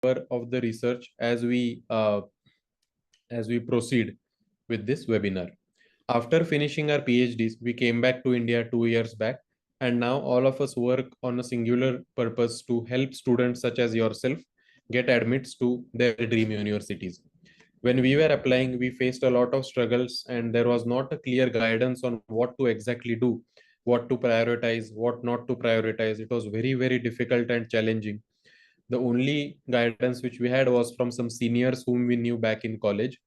of the research as we proceed with this webinar. After finishing our PhDs, we came back to India 2 years back, and now all of us work on a singular purpose to help students such as yourself get admits to their dream universities. When we were applying, we faced a lot of struggles, and there was not a clear guidance on what to exactly do, what to prioritize, what not to prioritize. It was very, very difficult and challenging. The only guidance which we had was from some seniors whom we knew back in college,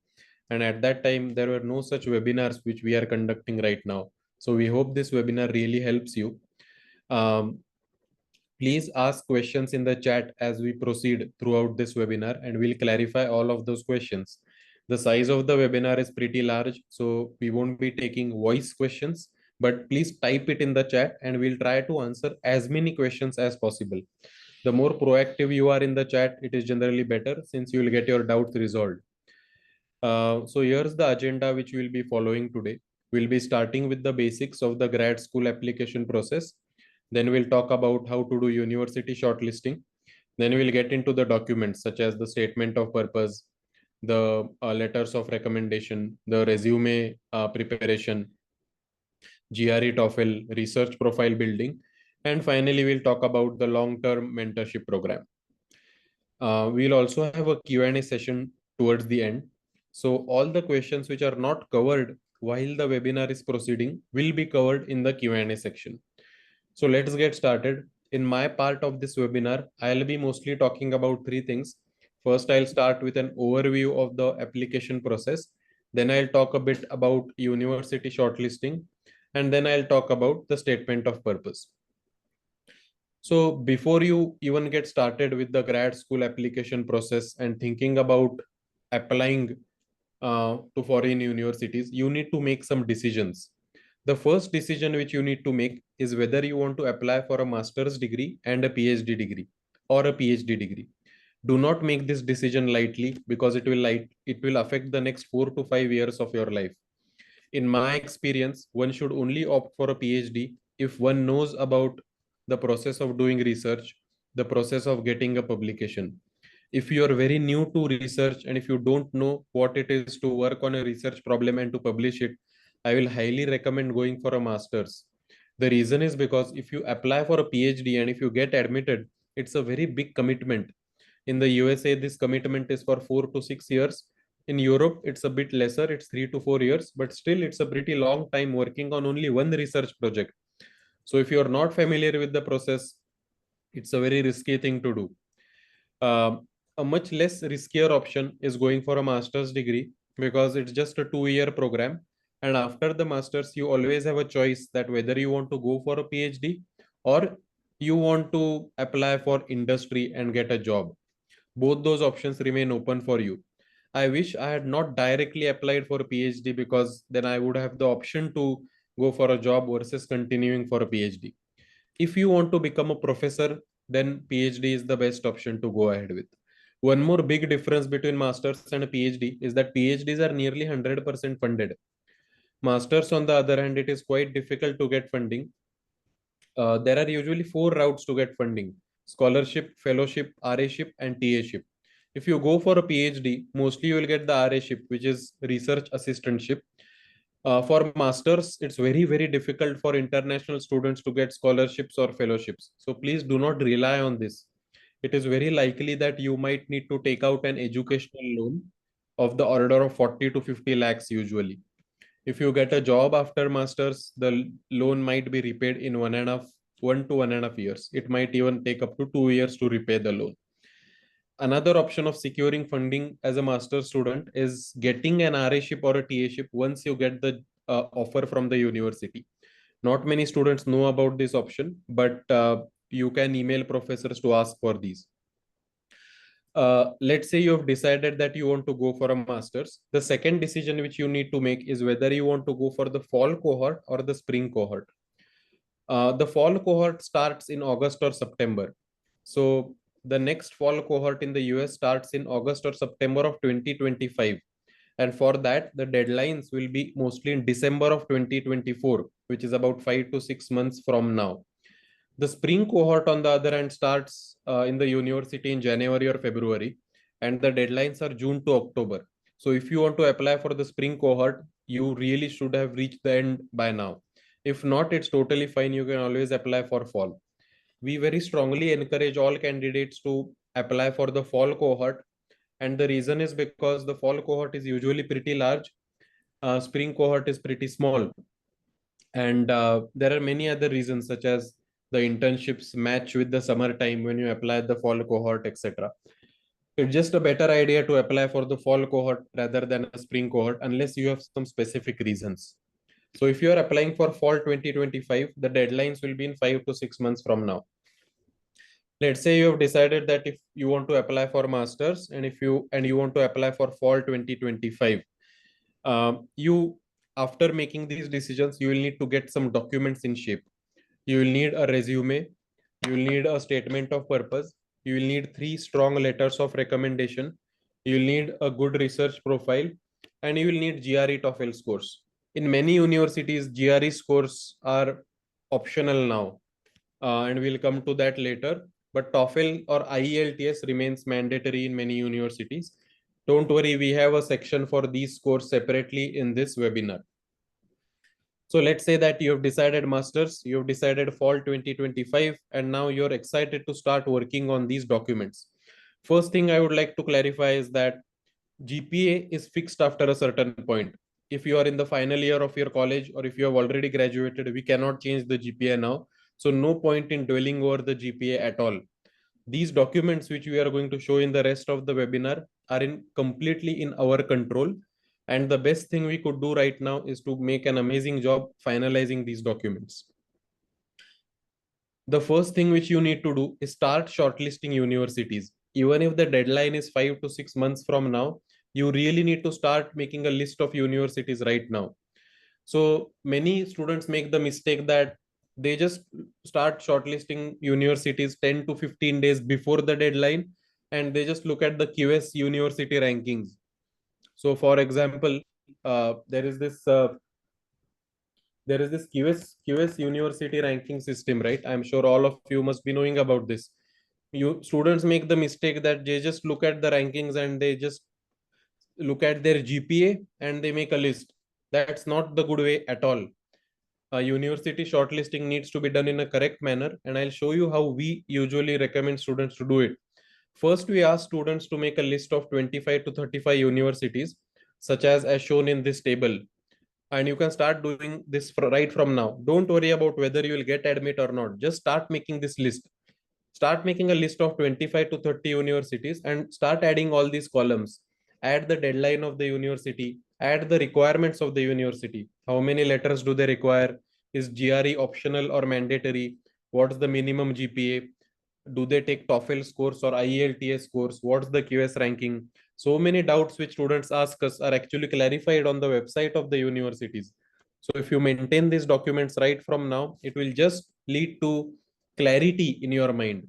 and at that time there were no such webinars which we are conducting right now. So we hope this webinar really helps you. um, Please ask questions in the chat as we proceed throughout this webinar, and we'll clarify all of those questions. The size of the webinar is pretty large, so we won't be taking voice questions, but please type it in the chat and we'll try to answer as many questions as possible. The more proactive you are in the chat, it is generally better, since you will get your doubts resolved. So here's the agenda which we'll be following today. We'll be starting with the basics of the grad school application process. Then we'll talk about how to do university shortlisting. Then we'll get into the documents such as the statement of purpose, the letters of recommendation, the resume preparation, GRE TOEFL, research profile building, and finally we'll talk about the long-term mentorship program. We'll also have a Q&A session towards the end. So all the questions which are not covered while the webinar is proceeding will be covered in the Q&A section. So let's get started. In my part of this webinar, I'll be mostly talking about three things. First, I'll start with an overview of the application process. Then I'll talk a bit about university shortlisting. And then I'll talk about the statement of purpose. So before you even get started with the grad school application process and thinking about applying to foreign universities, you need to make some decisions. The first decision which you need to make is whether you want to apply for a master's degree and a PhD degree or a PhD degree. Do not make this decision lightly, because it will affect the next 4 to 5 years of your life. In my experience, one should only opt for a PhD if one knows about the process of doing research, the process of getting a publication. If you are very new to research and if you don't know what it is to work on a research problem and to publish it, I will highly recommend going for a master's. The reason is because if you apply for a PhD and if you get admitted, it's a very big commitment. In the USA, this commitment is for 4 to 6 years. In Europe, it's a bit lesser, it's 3 to 4 years, but still it's a pretty long time working on only one research project. So if you're not familiar with the process, it's a very risky thing to do. A much less riskier option is going for a master's degree, because it's just a 2 year program. And after the master's, you always have a choice that whether you want to go for a PhD or you want to apply for industry and get a job. Both those options remain open for you. I wish I had not directly applied for a PhD, because then I would have the option to go for a job versus continuing for a PhD. If you want to become a professor, then PhD is the best option to go ahead with. One more big difference between masters and a PhD is that PhDs are nearly 100% funded. Masters, on the other hand, it is quite difficult to get funding. There are usually four routes to get funding: scholarship, fellowship, RA-ship, and TA-ship. If you go for a PhD, mostly you will get the RA-ship, which is research assistantship. For masters, it's very, very difficult for international students to get scholarships or fellowships. So please do not rely on this. It is very likely that you might need to take out an educational loan of the order of 40 to 50 lakhs usually. If you get a job after masters, the loan might be repaid in 1 to 1.5 years. It might even take up to 2 years to repay the loan. Another option of securing funding as a master's student is getting an RA-ship or a TA-ship once you get the offer from the university. Not many students know about this option, but you can email professors to ask for these. Let's say you have decided that you want to go for a master's. The second decision which you need to make is whether you want to go for the fall cohort or the spring cohort. The fall cohort starts in August or September. So the next fall cohort in the US starts in August or September of 2025. And for that, the deadlines will be mostly in December of 2024, which is about 5 to 6 months from now. The spring cohort, on the other hand, starts in the university in January or February, and the deadlines are June to October. So if you want to apply for the spring cohort, you really should have reached the end by now. If not, it's totally fine. You can always apply for fall. We very strongly encourage all candidates to apply for the fall cohort. And the reason is because the fall cohort is usually pretty large. Spring cohort is pretty small. And there are many other reasons, such as the internships match with the summertime when you apply the fall cohort, etc. It's just a better idea to apply for the fall cohort rather than a spring cohort, unless you have some specific reasons. So if you are applying for fall 2025, the deadlines will be in 5 to 6 months from now. Let's say you have decided that if you want to apply for masters, and if you want to apply for fall 2025, you, after making these decisions, you will need to get some documents in shape. You will need a resume, you will need a statement of purpose, you will need 3 strong letters of recommendation, you will need a good research profile, and you will need GRE TOEFL scores. In many universities, GRE scores are optional now, and we'll come to that later. But TOEFL or IELTS remains mandatory in many universities. Don't worry, we have a section for these scores separately in this webinar. So let's say that you have decided masters, you have decided fall 2025, and now you're excited to start working on these documents. First thing I would like to clarify is that GPA is fixed after a certain point. If you are in the final year of your college, or if you have already graduated, we cannot change the GPA now. So no point in dwelling over the GPA at all. These documents which we are going to show in the rest of the webinar are completely in our control. And the best thing we could do right now is to make an amazing job finalizing these documents. The first thing which you need to do is start shortlisting universities. Even if the deadline is 5 to 6 months from now, you really need to start making a list of universities right now. So many students make the mistake that they just start shortlisting universities 10 to 15 days before the deadline, and they just look at the QS university rankings. So for example, there is this QS university ranking system, right? I'm sure all of you must be knowing about this. You students make the mistake that they just look at the rankings and they just look at their GPA and they make a list. That's not the good way at all. University shortlisting needs to be done in a correct manner, and I'll show you how we usually recommend students to do it. First, we ask students to make a list of 25 to 35 universities, such as shown in this table. And you can start doing this right from now. Don't worry about whether you will get admit or not. Just start making this list. Start making a list of 25 to 30 universities and start adding all these columns. Add the deadline of the university, add the requirements of the university. How many letters do they require? Is GRE optional or mandatory? What's the minimum GPA? Do they take TOEFL scores or IELTS scores? What's the QS ranking? So many doubts which students ask us are actually clarified on the website of the universities. So if you maintain these documents right from now, it will just lead to clarity in your mind.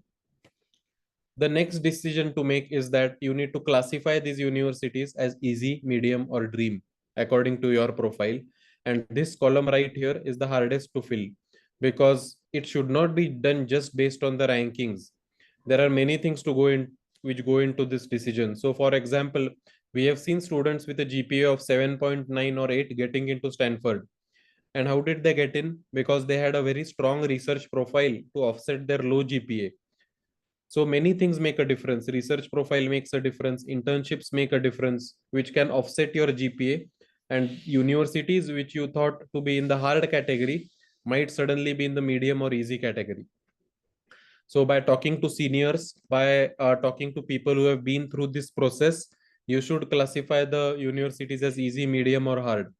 The next decision to make is that you need to classify these universities as easy, medium, or dream according to your profile. And this column right here is the hardest to fill, because it should not be done just based on the rankings. There are many things to go in which go into this decision. So for example, we have seen students with a GPA of 7.9 or 8 getting into Stanford. And how did they get in? Because they had a very strong research profile to offset their low GPA. So many things make a difference. Research profile makes a difference. Internships make a difference, which can offset your GPA. And universities which you thought to be in the hard category might suddenly be in the medium or easy category. So by talking to seniors, by talking to people who have been through this process, you should classify the universities as easy, medium, or hard.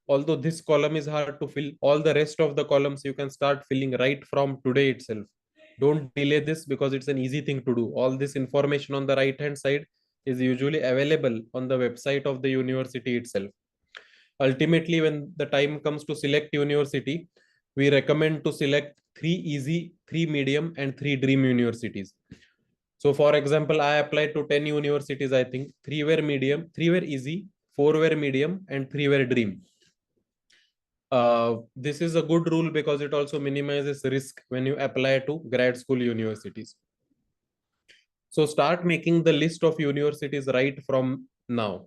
Although this column is hard to fill, all the rest of the columns you can start filling right from today itself. Don't delay this, because it's an easy thing to do. All this information on the right hand side is usually available on the website of the university itself. Ultimately, when the time comes to select university, we recommend to select 3 easy, 3 medium, and 3 dream universities. So for example, I applied to 10 universities. I think 3 were medium, 3 were easy, 4 were medium, and 3 were dream. This is a good rule because it also minimizes risk when you apply to grad school universities. So start making the list of universities right from now.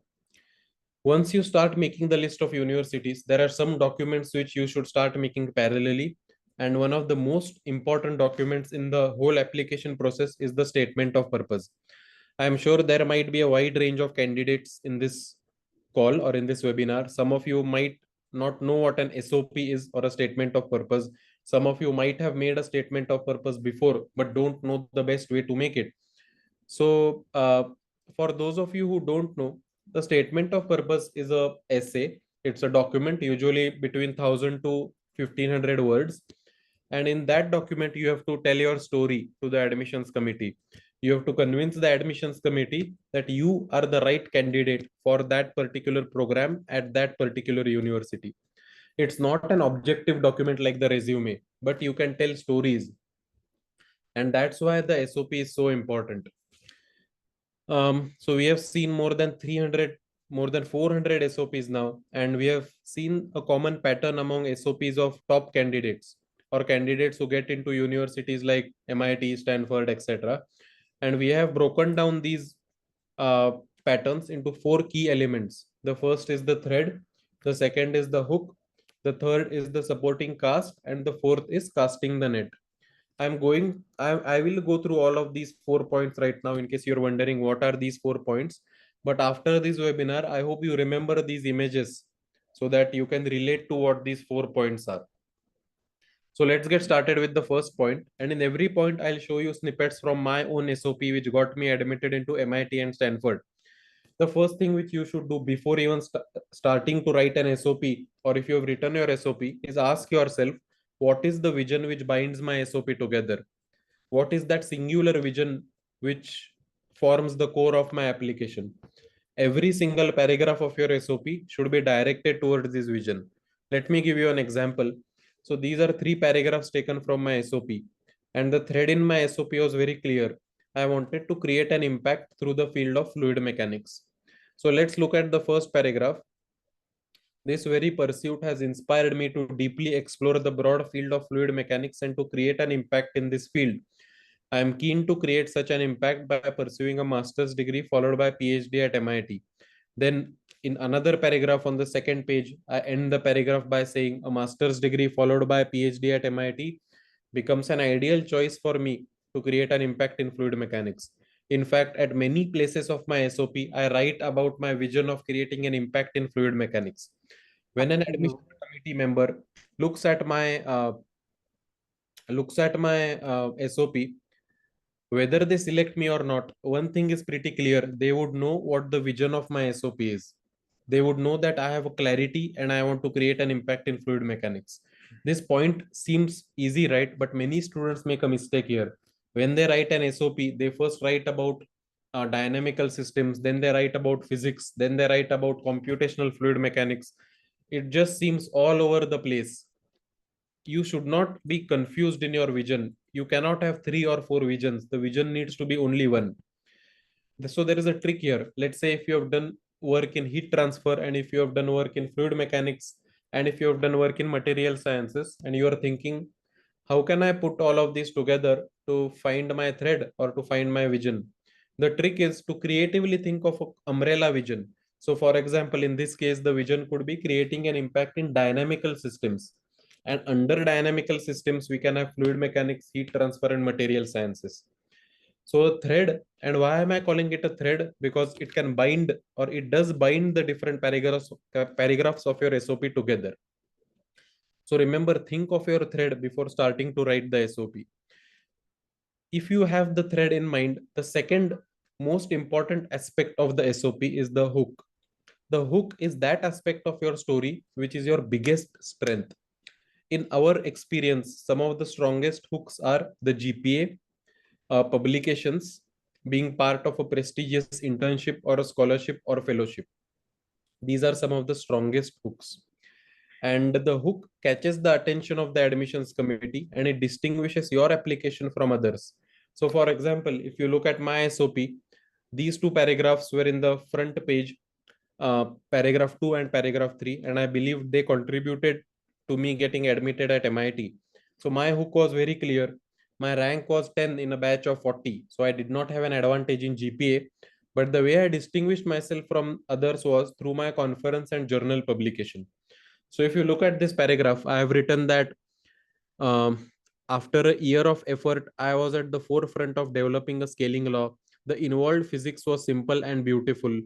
Once you start making the list of universities, there are some documents which you should start making parallelly. And one of the most important documents in the whole application process is the statement of purpose. I am sure there might be a wide range of candidates in this call or in this webinar. Some of you might not know what an SOP is or a statement of purpose. Some of you might have made a statement of purpose before, but don't know the best way to make it. So, for those of you who don't know, the statement of purpose is a essay. It's a document usually between 1,000 to 1,500 words. And in that document, you have to tell your story to the admissions committee. You have to convince the admissions committee that you are the right candidate for that particular program at that particular university. It's not an objective document like the resume, but you can tell stories. And that's why the SOP is so important. So we have seen more than 300, more than 400 SOPs now, and we have seen a common pattern among SOPs of top candidates or candidates who get into universities like MIT, Stanford, etc. And we have broken down these uh, patterns into four key elements. The first is the thread, the second is the hook, the third is the supporting cast, and the fourth is casting the net. I will go through all of these 4 points right now in case you're wondering what are these 4 points. But after this webinar, I hope you remember these images so that you can relate to what these 4 points are. So let's get started with the first point. And in every point, I'll show you snippets from my own SOP, which got me admitted into MIT and Stanford. The first thing which you should do before even starting to write an SOP, or if you have written your SOP, is ask yourself, what is the vision which binds my SOP together? What is that singular vision which forms the core of my application? Every single paragraph of your SOP should be directed towards this vision. Let me give you an example. So these are 3 paragraphs taken from my SOP, and the thread in my SOP was very clear. I wanted to create an impact through the field of fluid mechanics. So let's look at the first paragraph. This very pursuit has inspired me to deeply explore the broad field of fluid mechanics and to create an impact in this field. I am keen to create such an impact by pursuing a master's degree followed by PhD at MIT. Then, in another paragraph on the second page, I end the paragraph by saying a master's degree followed by PhD at MIT becomes an ideal choice for me to create an impact in fluid mechanics. In fact, at many places of my SOP, I write about my vision of creating an impact in fluid mechanics. When an admission committee member looks at my SOP, whether they select me or not, one thing is pretty clear. They would know what the vision of my SOP is. They would know that I have a clarity and I want to create an impact in fluid mechanics. This point seems easy, right? But many students make a mistake here. When they write an SOP, they first write about dynamical systems, then they write about physics, then they write about computational fluid mechanics. It just seems all over the place. You should not be confused in your vision. You cannot have 3 or 4 visions. The vision needs to be only one. So there is a trick here. Let's say if you have done work in heat transfer, and if you have done work in fluid mechanics, and if you have done work in material sciences, and you are thinking, how can I put all of these together to find my thread or to find my vision? The trick is to creatively think of an umbrella vision. So for example, in this case, the vision could be creating an impact in dynamical systems. And under dynamical systems, we can have fluid mechanics, heat transfer, and material sciences. So a thread, and why am I calling it a thread? Because it can bind, or it does bind the different paragraphs of your SOP together. So remember, think of your thread before starting to write the SOP. If you have the thread in mind, the second most important aspect of the SOP is the hook. The hook is that aspect of your story which is your biggest strength. In our experience, some of the strongest hooks are the GPA, publications, being part of a prestigious internship or a scholarship or fellowship. These are some of the strongest hooks. And the hook catches the attention of the admissions committee and it distinguishes your application from others. So, for example, if you look at my SOP, these 2 paragraphs were in the front page, paragraph 2 and paragraph 3, and I believe they contributed to me getting admitted at MIT. So my hook was very clear. My rank was 10 in a batch of 40. So I did not have an advantage in GPA. But the way I distinguished myself from others was through my conference and journal publication. So if you look at this paragraph, I have written that um, after a year of effort, I was at the forefront of developing a scaling law. The involved physics was simple and beautiful.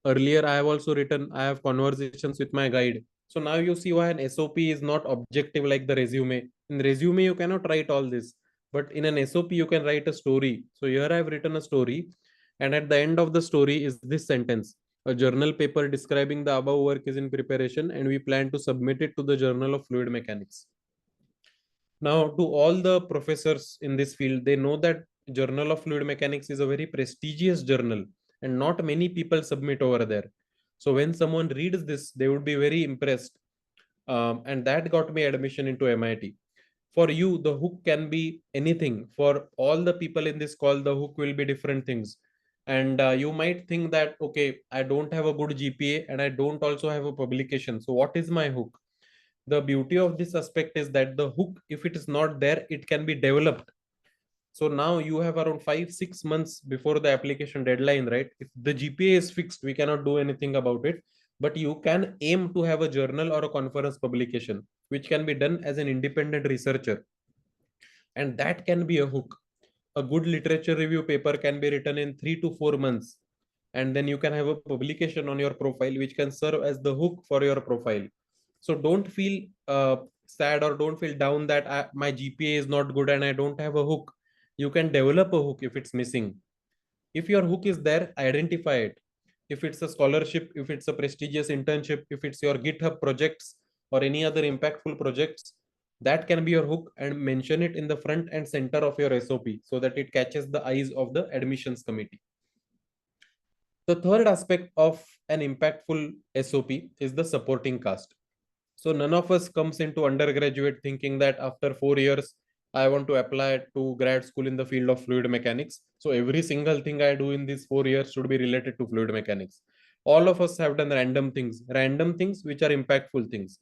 Earlier, I have also written, I have conversations with my guide. So now you see why an SOP is not objective like the resume. In resume, you cannot write all this, but in an SOP, you can write a story. So here I have written a story, and at the end of the story is this sentence. A journal paper describing the above work is in preparation, and we plan to submit it to the Journal of Fluid Mechanics. Now, to all the professors in this field, they know that Journal of Fluid Mechanics is a very prestigious journal, and not many people submit over there. So when someone reads this, they would be very impressed, and that got me admission into MIT. For you, the hook can be anything. For all the people in this call, the hook will be different things. And you might think that, okay, I don't have a good GPA and I don't also have a publication. So what is my hook? The beauty of this aspect is that the hook, if it is not there, it can be developed. So now you have around 5 6 months before the application deadline, right? If the GPA is fixed, we cannot do anything about it, but you can aim to have a journal or a conference publication which can be done as an independent researcher, and that can be a hook. A good literature review paper can be written in 3 to 4 months, and then you can have a publication on your profile which can serve as the hook for your profile. So don't feel sad or don't feel down that my GPA is not good and I don't have a hook. You can develop a hook if it's missing. If your hook is there, identify it. If it's a scholarship, if it's a prestigious internship, if it's your GitHub projects or any other impactful projects, that can be your hook, and mention it in the front and center of your SOP so that it catches the eyes of the admissions committee. The third aspect of an impactful SOP is the supporting cast. So none of us comes into undergraduate thinking that after 4 years, I want to apply to grad school in the field of fluid mechanics. So every single thing I do in these 4 years should be related to fluid mechanics. All of us have done random things which are impactful things.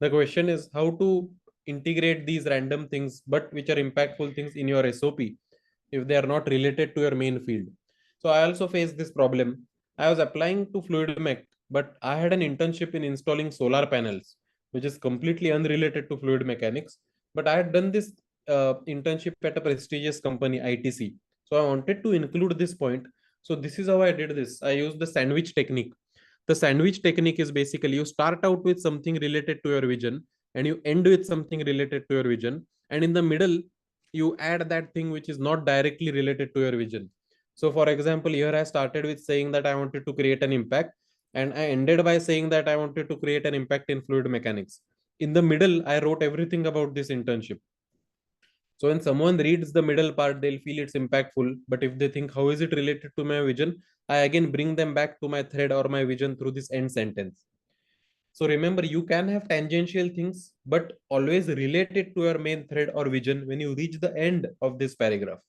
The question is how to integrate these random things, but which are impactful things in your SOP if they are not related to your main field. So I also faced this problem. I was applying to fluid mech, but I had an internship in installing solar panels, which is completely unrelated to fluid mechanics. But I had done this internship at a prestigious company, ITC. So I wanted to include this point. So this is how I did this. I used the sandwich technique. The sandwich technique is basically you start out with something related to your vision and you end with something related to your vision. And in the middle, you add that thing which is not directly related to your vision. So for example, here I started with saying that I wanted to create an impact, and I ended by saying that I wanted to create an impact in fluid mechanics. In the middle, I wrote everything about this internship. So when someone reads the middle part, they'll feel it's impactful. But if they think, how is it related to my vision? I again bring them back to my thread or my vision through this end sentence. So remember, you can have tangential things, but always relate it to your main thread or vision when you reach the end of this paragraph.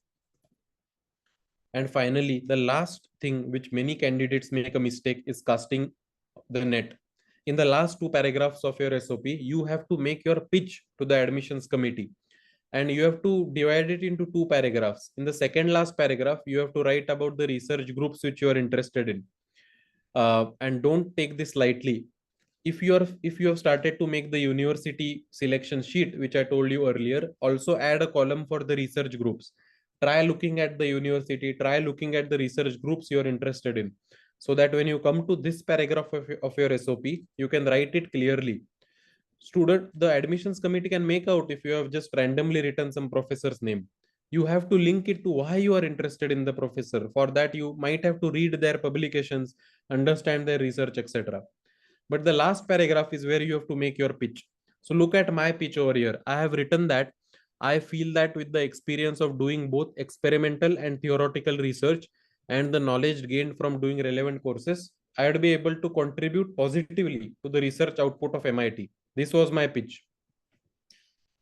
And finally, the last thing which many candidates make a mistake is casting the net. In the last two paragraphs of your SOP, you have to make your pitch to the admissions committee, and you have to divide it into two paragraphs. In the second last paragraph, you have to write about the research groups which you are interested in. And don't take this lightly. If you have started to make the university selection sheet, which I told you earlier, also add a column for the research groups. Try looking at the university, try looking at the research groups you're interested in, so that when you come to this paragraph of your SOP, you can write it clearly. The admissions committee can make out if you have just randomly written some professor's name. You have to link it to why you are interested in the professor. For that, you might have to read their publications, understand their research, etc. But the last paragraph is where you have to make your pitch. So look at my pitch over here. I have written that I feel that with the experience of doing both experimental and theoretical research and the knowledge gained from doing relevant courses, I would be able to contribute positively to the research output of MIT. This was my pitch.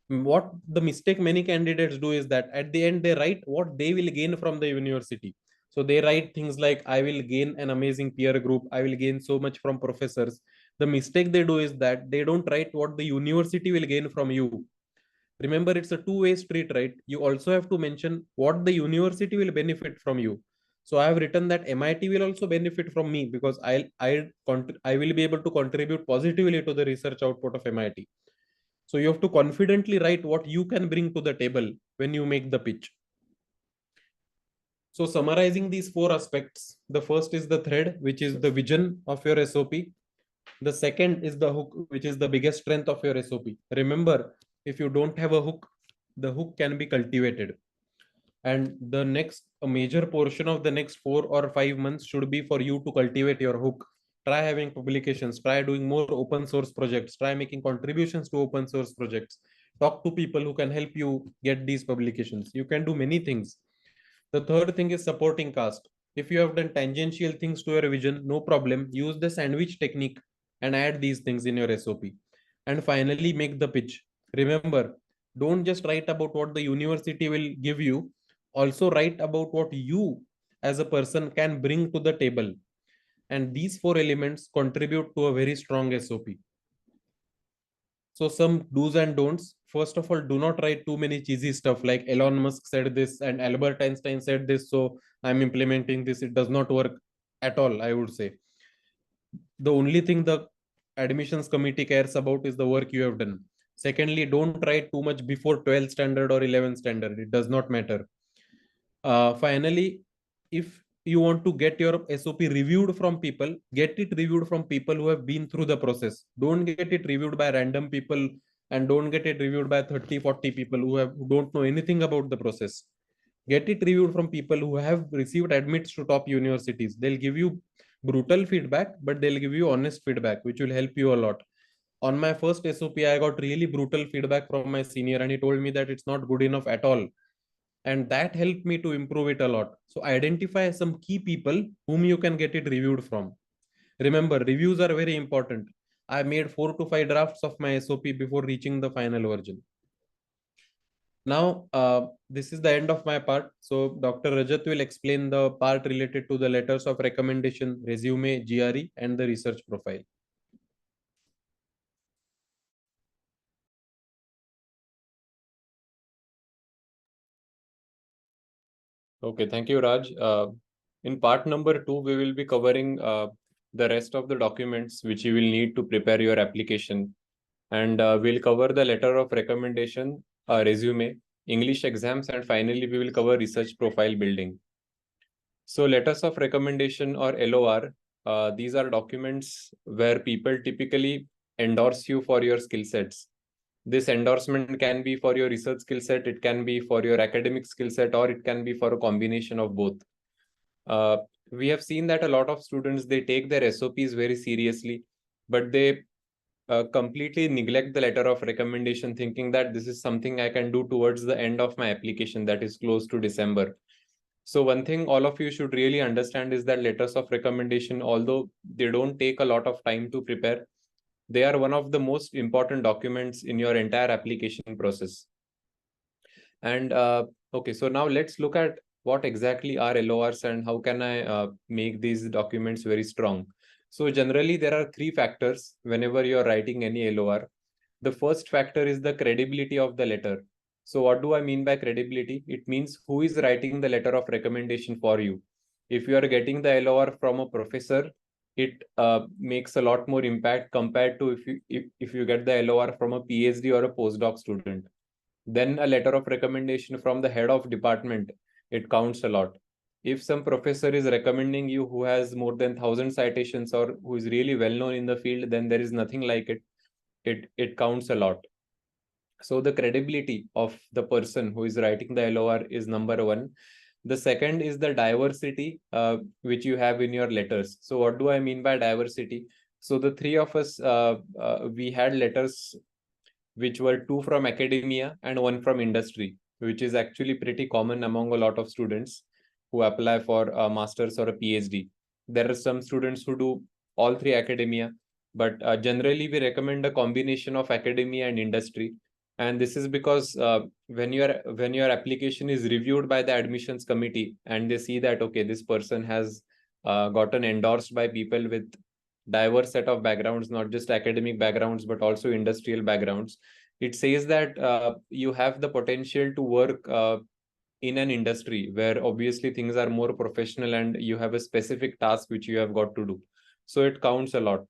What the mistake many candidates do is that at the end they write what they will gain from the university. So they write things like, I will gain an amazing peer group, I will gain so much from professors. The mistake they do is that they don't write what the university will gain from you. Remember, it's a two-way street, right? You also have to mention what the university will benefit from you. So I have written that MIT will also benefit from me because I will be able to contribute positively to the research output of MIT. So you have to confidently write what you can bring to the table when you make the pitch. So summarizing these four aspects, the first is the thread, which is the vision of your SOP. The second is the hook, which is the biggest strength of your SOP. Remember, if you don't have a hook, the hook can be cultivated. And the next, a major portion of the next 4 or 5 months should be for you to cultivate your hook. Try having publications, try doing more open source projects, try making contributions to open source projects. Talk to people who can help you get these publications. You can do many things. The third thing is supporting cast. If you have done tangential things to your vision, no problem. Use the sandwich technique and add these things in your SOP. And finally, make the pitch. Remember, don't just write about what the university will give you, also write about what you as a person can bring to the table. And these four elements contribute to a very strong SOP. So some do's and don'ts. First of all, do not write too many cheesy stuff like Elon Musk said this and Albert Einstein said this, so I'm implementing this. It does not work at all, I would say. The only thing the admissions committee cares about is the work you have done. Secondly, don't write too much before 12th standard or 11th standard. It does not matter. Finally, if you want to get your SOP reviewed from people, get it reviewed from people who have been through the process. Don't get it reviewed by random people and don't get it reviewed by 30, 40 people who don't know anything about the process. Get it reviewed from people who have received admits to top universities. They'll give you brutal feedback, but they'll give you honest feedback, which will help you a lot. On my first SOP, I got really brutal feedback from my senior, and he told me that it's not good enough at all, and that helped me to improve it a lot. So identify some key people whom you can get it reviewed from. Remember, reviews are very important. I made 4 to 5 drafts of my SOP before reaching the final version. Now, this is the end of my part. So Dr. Rajat will explain the part related to the letters of recommendation, resume, GRE, and the research profile. Okay, thank you, Raj. In part number 2, we will be covering the rest of the documents which you will need to prepare your application. And we'll cover the letter of recommendation, resume, English exams, and finally we will cover research profile building. So letters of recommendation or LOR, these are documents where people typically endorse you for your skill sets. This endorsement can be for your research skill set, it can be for your academic skill set, or it can be for a combination of both. We have seen that a lot of students, they take their SOPs very seriously, but they completely neglect the letter of recommendation, thinking that this is something I can do towards the end of my application, that is close to December. So one thing all of you should really understand is that letters of recommendation, although they don't take a lot of time to prepare, they are one of the most important documents in your entire application process. And okay, so now let's look at what exactly are LORs and how can I make these documents very strong. So generally there are 3 factors whenever you're writing any LOR. The first factor is the credibility of the letter. So what do I mean by credibility? It means who is writing the letter of recommendation for you. If you are getting the LOR from a professor, it makes a lot more impact compared to if you get the LOR from a PhD or a postdoc student. Then a letter of recommendation from the head of department, it counts a lot. If some professor is recommending you who has more than 1,000 citations or who is really well known in the field, then there is nothing like it. It counts a lot. So the credibility of the person who is writing the LOR is number one. The second is the diversity which you have in your letters. So what do I mean by diversity? So the 3 of us, we had letters which were 2 from academia and 1 from industry, which is actually pretty common among a lot of students who apply for a master's or a PhD. There are some students who do all 3 academia, but generally we recommend a combination of academia and industry. And this is because when your application is reviewed by the admissions committee and they see that, okay, this person has gotten endorsed by people with diverse set of backgrounds, not just academic backgrounds, but also industrial backgrounds. It says that you have the potential to work in an industry where obviously things are more professional and you have a specific task which you have got to do. So it counts a lot.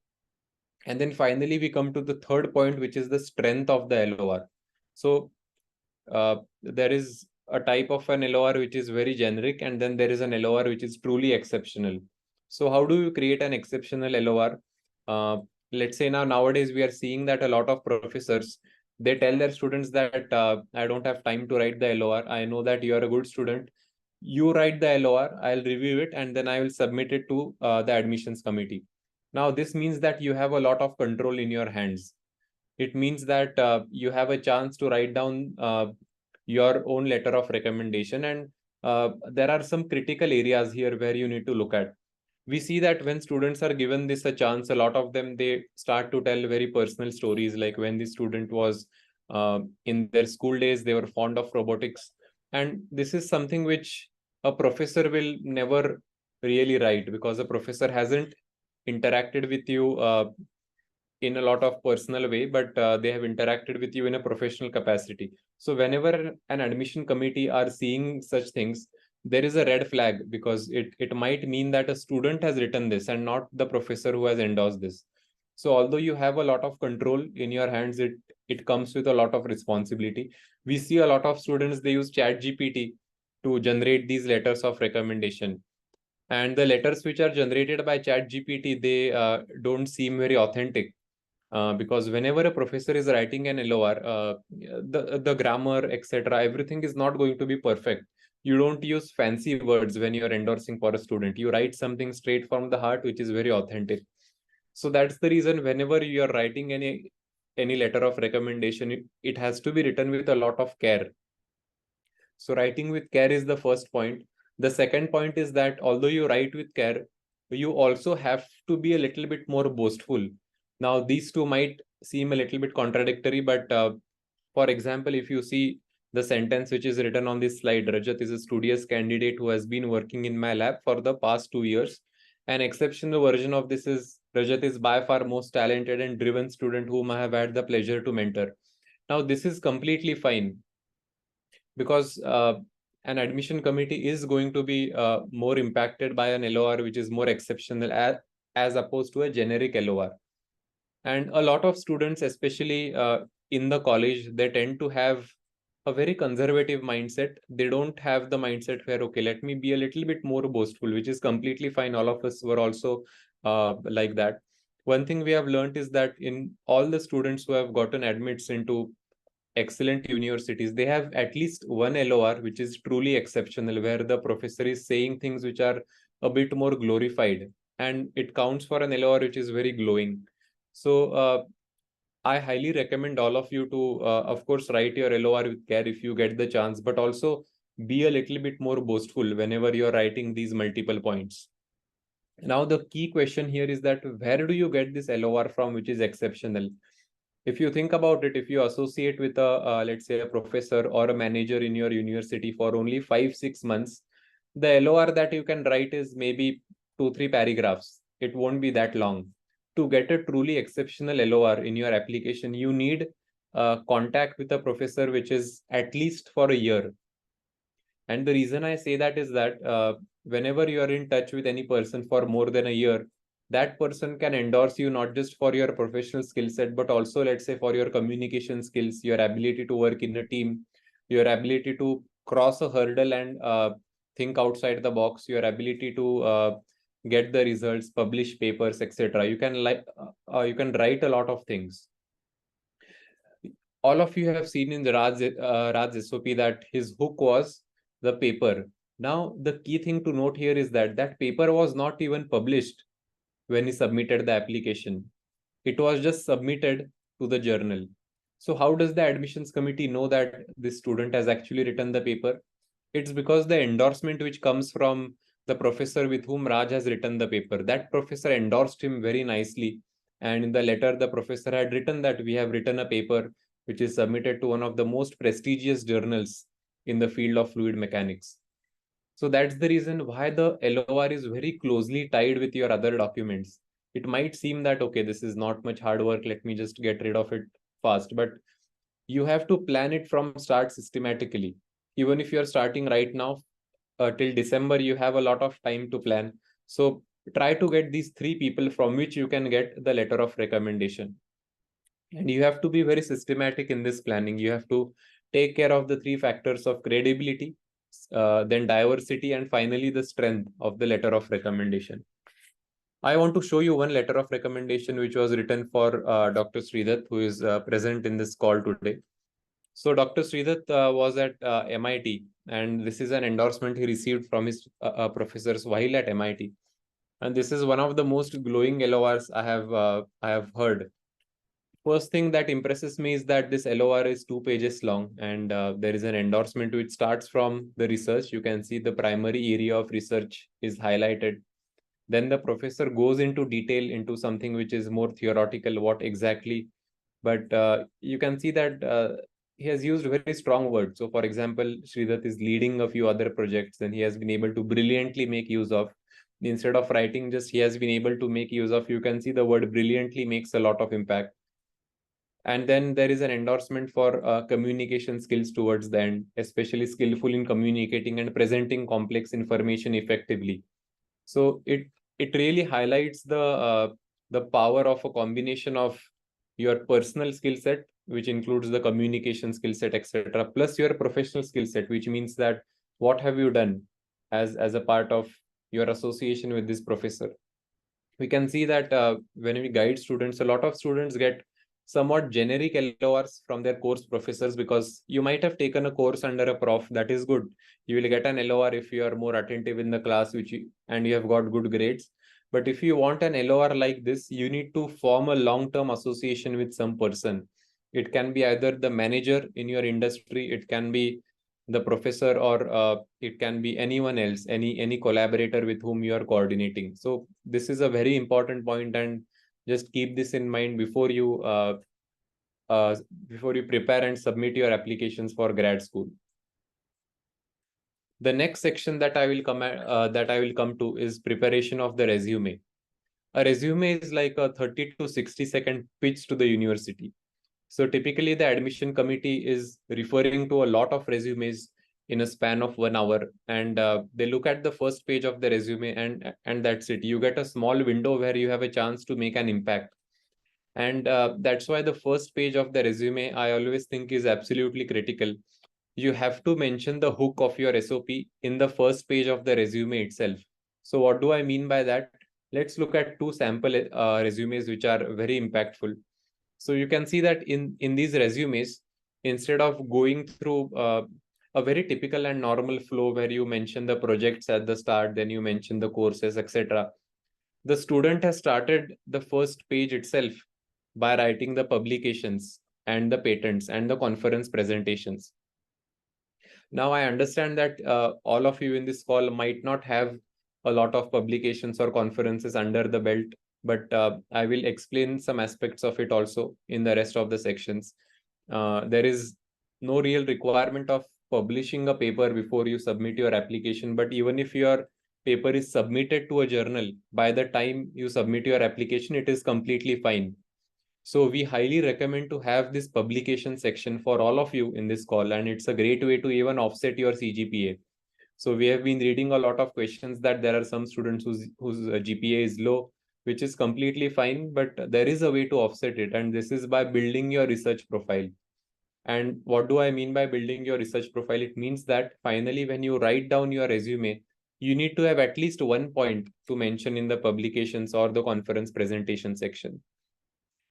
And then finally, we come to the third point, which is the strength of the LOR. So there is a type of an LOR which is very generic, and then there is an LOR which is truly exceptional. So how do you create an exceptional LOR? Let's say nowadays we are seeing that a lot of professors, they tell their students that I don't have time to write the LOR. I know that you are a good student. You write the LOR, I'll review it, and then I will submit it to the admissions committee. Now, this means that you have a lot of control in your hands. It means that you have a chance to write down your own letter of recommendation. And there are some critical areas here where you need to look at. We see that when students are given this a chance, a lot of them, they start to tell very personal stories, like when the student was in their school days, they were fond of robotics. And this is something which a professor will never really write, because a professor hasn't interacted with you in a lot of personal way, but they have interacted with you in a professional capacity. So whenever an admission committee are seeing such things, there is a red flag, because it might mean that a student has written this and not the professor who has endorsed this. So although you have a lot of control in your hands, it comes with a lot of responsibility. We see a lot of students, they use chat GPT to generate these letters of recommendation, and the letters which are generated by chat GPT, they don't seem very authentic. Because whenever a professor is writing an LOR, the grammar, etc., everything is not going to be perfect. You don't use fancy words when you're endorsing for a student. You write something straight from the heart, which is very authentic. So that's the reason whenever you're writing any letter of recommendation, it has to be written with a lot of care. So writing with care is the first point. The second point is that although you write with care, you also have to be a little bit more boastful. Now, these two might seem a little bit contradictory, but for example, if you see the sentence which is written on this slide, Rajat is a studious candidate who has been working in my lab for the past 2 years. An exceptional version of this is Rajat is by far most talented and driven student whom I have had the pleasure to mentor. Now, this is completely fine, because an admission committee is going to be more impacted by an LOR which is more exceptional as opposed to a generic LOR. And a lot of students, especially in the college, they tend to have a very conservative mindset. They don't have the mindset where, okay, let me be a little bit more boastful, which is completely fine. All of us were also like that. One thing we have learned is that in all the students who have gotten admits into excellent universities, they have at least one LOR which is truly exceptional, where the professor is saying things which are a bit more glorified, and it counts for an LOR which is very glowing. So I highly recommend all of you to, of course, write your LOR with care if you get the chance, but also be a little bit more boastful whenever you're writing these multiple points. Now, the key question here is that where do you get this LOR from, which is exceptional? If you think about it, if you associate with a, let's say, a professor or a manager in your university for only 5-6 months, the LOR that you can write is maybe 2-3 paragraphs. It won't be that long. To get a truly exceptional LOR in your application, you need contact with a professor, which is at least for a year. And the reason I say that is that whenever you are in touch with any person for more than a year, that person can endorse you not just for your professional skill set, but also, let's say, for your communication skills, your ability to work in a team, your ability to cross a hurdle and think outside the box, your ability to get the results, publish papers, etc. You can you can write a lot of things. All of you have seen in the Raj's SOP that his hook was the paper. Now, the key thing to note here is that that paper was not even published when he submitted the application. It was just submitted to the journal. So how does the admissions committee know that this student has actually written the paper? It's because the endorsement which comes from the professor with whom Raj has written the paper, that professor endorsed him very nicely. And in the letter, the professor had written that we have written a paper which is submitted to one of the most prestigious journals in the field of fluid mechanics. So that's the reason why the LOR is very closely tied with your other documents. it might seem that, okay, this is not much hard work, let me just get rid of it fast. But you have to plan it from start systematically. Even if you're starting right now, till December, you have a lot of time to plan. So try to get these three people from which you can get the letter of recommendation. And you have to be very systematic in this planning. You have to take care of the three factors of credibility, then diversity, and finally the strength of the letter of recommendation. I want to show you one letter of recommendation which was written for Dr. Sridath, who is present in this call today. So Dr. Sridath was at MIT, and this is an endorsement he received from his professors while at MIT. And this is one of the most glowing LORs I have heard. First thing that impresses me is that this LOR is 2 pages long, and there is an endorsement which starts from the research. You can see the primary area of research is highlighted. Then the professor goes into detail into something which is more theoretical, what exactly. But you can see that he has used very strong words. So, for example, Sridath is leading a few other projects, and he has been able to brilliantly make use of. Instead of writing just he has been able to make use of, you can see the word brilliantly makes a lot of impact. And then there is an endorsement for communication skills towards the end, especially skillful in communicating and presenting complex information effectively. So it really highlights the power of a combination of your personal skill set, which includes the communication skill set, etc., plus your professional skill set, which means that what have you done as a part of your association with this professor. We can see that when we guide students, a lot of students get somewhat generic LORs from their course professors, because you might have taken a course under a prof. That is good. You will get an LOR if you are more attentive in the class, and you have got good grades. But if you want an LOR like this, you need to form a long-term association with some person. It can be either the manager in your industry, it can be the professor, or it can be anyone else, any collaborator with whom you are coordinating. So this is a very important point, and just keep this in mind before you prepare and submit your applications for grad school. The next section that I will come to is preparation of the resume. A resume is like a 30 to 60-second pitch to the university. So typically the admission committee is referring to a lot of resumes in a span of 1 hour, and they look at the first page of the resume, and that's it. You get a small window where you have a chance to make an impact. And that's why the first page of the resume, I always think, is absolutely critical. You have to mention the hook of your SOP in the first page of the resume itself. So what do I mean by that? Let's look at two sample resumes which are very impactful. So you can see that in these resumes, instead of going through a very typical and normal flow where you mention the projects at the start, then you mention the courses, etc., the student has started the first page itself by writing the publications and the patents and the conference presentations. Now, I understand that all of you in this call might not have a lot of publications or conferences under the belt, but I will explain some aspects of it also in the rest of the sections. There is no real requirement of publishing a paper before you submit your application, but even if your paper is submitted to a journal, by the time you submit your application, it is completely fine. So we highly recommend to have this publication section for all of you in this call, and it's a great way to even offset your CGPA. So we have been reading a lot of questions that there are some students whose GPA is low, which is completely fine, but there is a way to offset it, and this is by building your research profile. And what do I mean by building your research profile? It means that finally, when you write down your resume, you need to have at least one point to mention in the publications or the conference presentation section.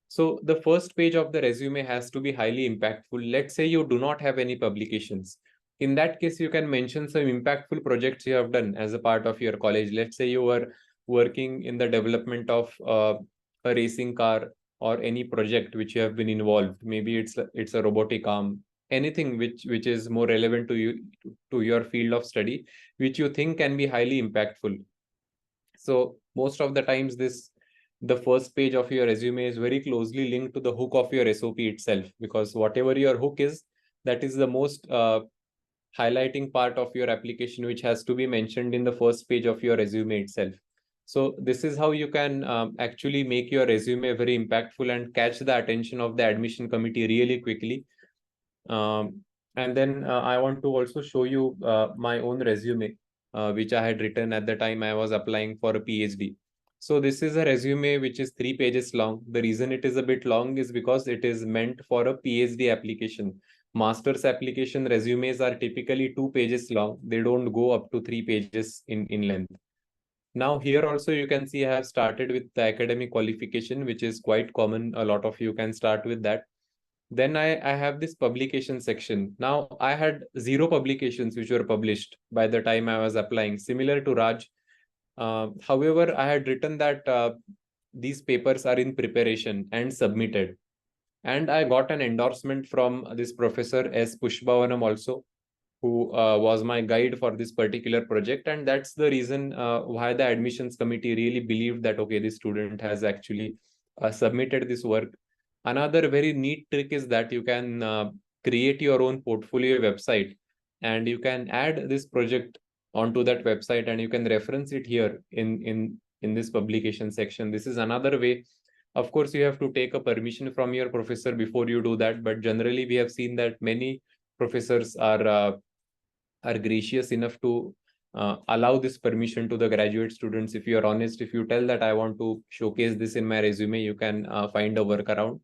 So the first page of the resume has to be highly impactful. Let's say you do not have any publications. In that case, you can mention some impactful projects you have done as a part of your college. Let's say you were working in the development of a racing car or any project which you have been involved. Maybe it's a robotic arm, anything which is more relevant to you, to your field of study, which you think can be highly impactful. So most of the times the first page of your resume is very closely linked to the hook of your SOP itself, because whatever your hook is, that is the most highlighting part of your application, which has to be mentioned in the first page of your resume itself. So this is how you can actually make your resume very impactful and catch the attention of the admission committee really quickly. And then I want to also show you my own resume, which I had written at the time I was applying for a PhD. So this is a resume which is 3 pages long. The reason it is a bit long is because it is meant for a PhD application. Master's application resumes are typically 2 pages long. They don't go up to 3 pages in length. Now here also you can see I have started with the academic qualification, which is quite common. A lot of you can start with that. Then I have this publication section. Now I had 0 publications which were published by the time I was applying, similar to Raj. However, I had written that these papers are in preparation and submitted. And I got an endorsement from this professor S. Pushpavanam also, who was my guide for this particular project. And that's the reason why the admissions committee really believed that, okay, this student has actually submitted this work. Another very neat trick is that you can create your own portfolio website, and you can add this project onto that website, and you can reference it here in this publication section. This is another way. Of course, you have to take a permission from your professor before you do that, but generally we have seen that many professors are gracious enough to allow this permission to the graduate students. If you are honest, if you tell that I want to showcase this in my resume, you can find a workaround.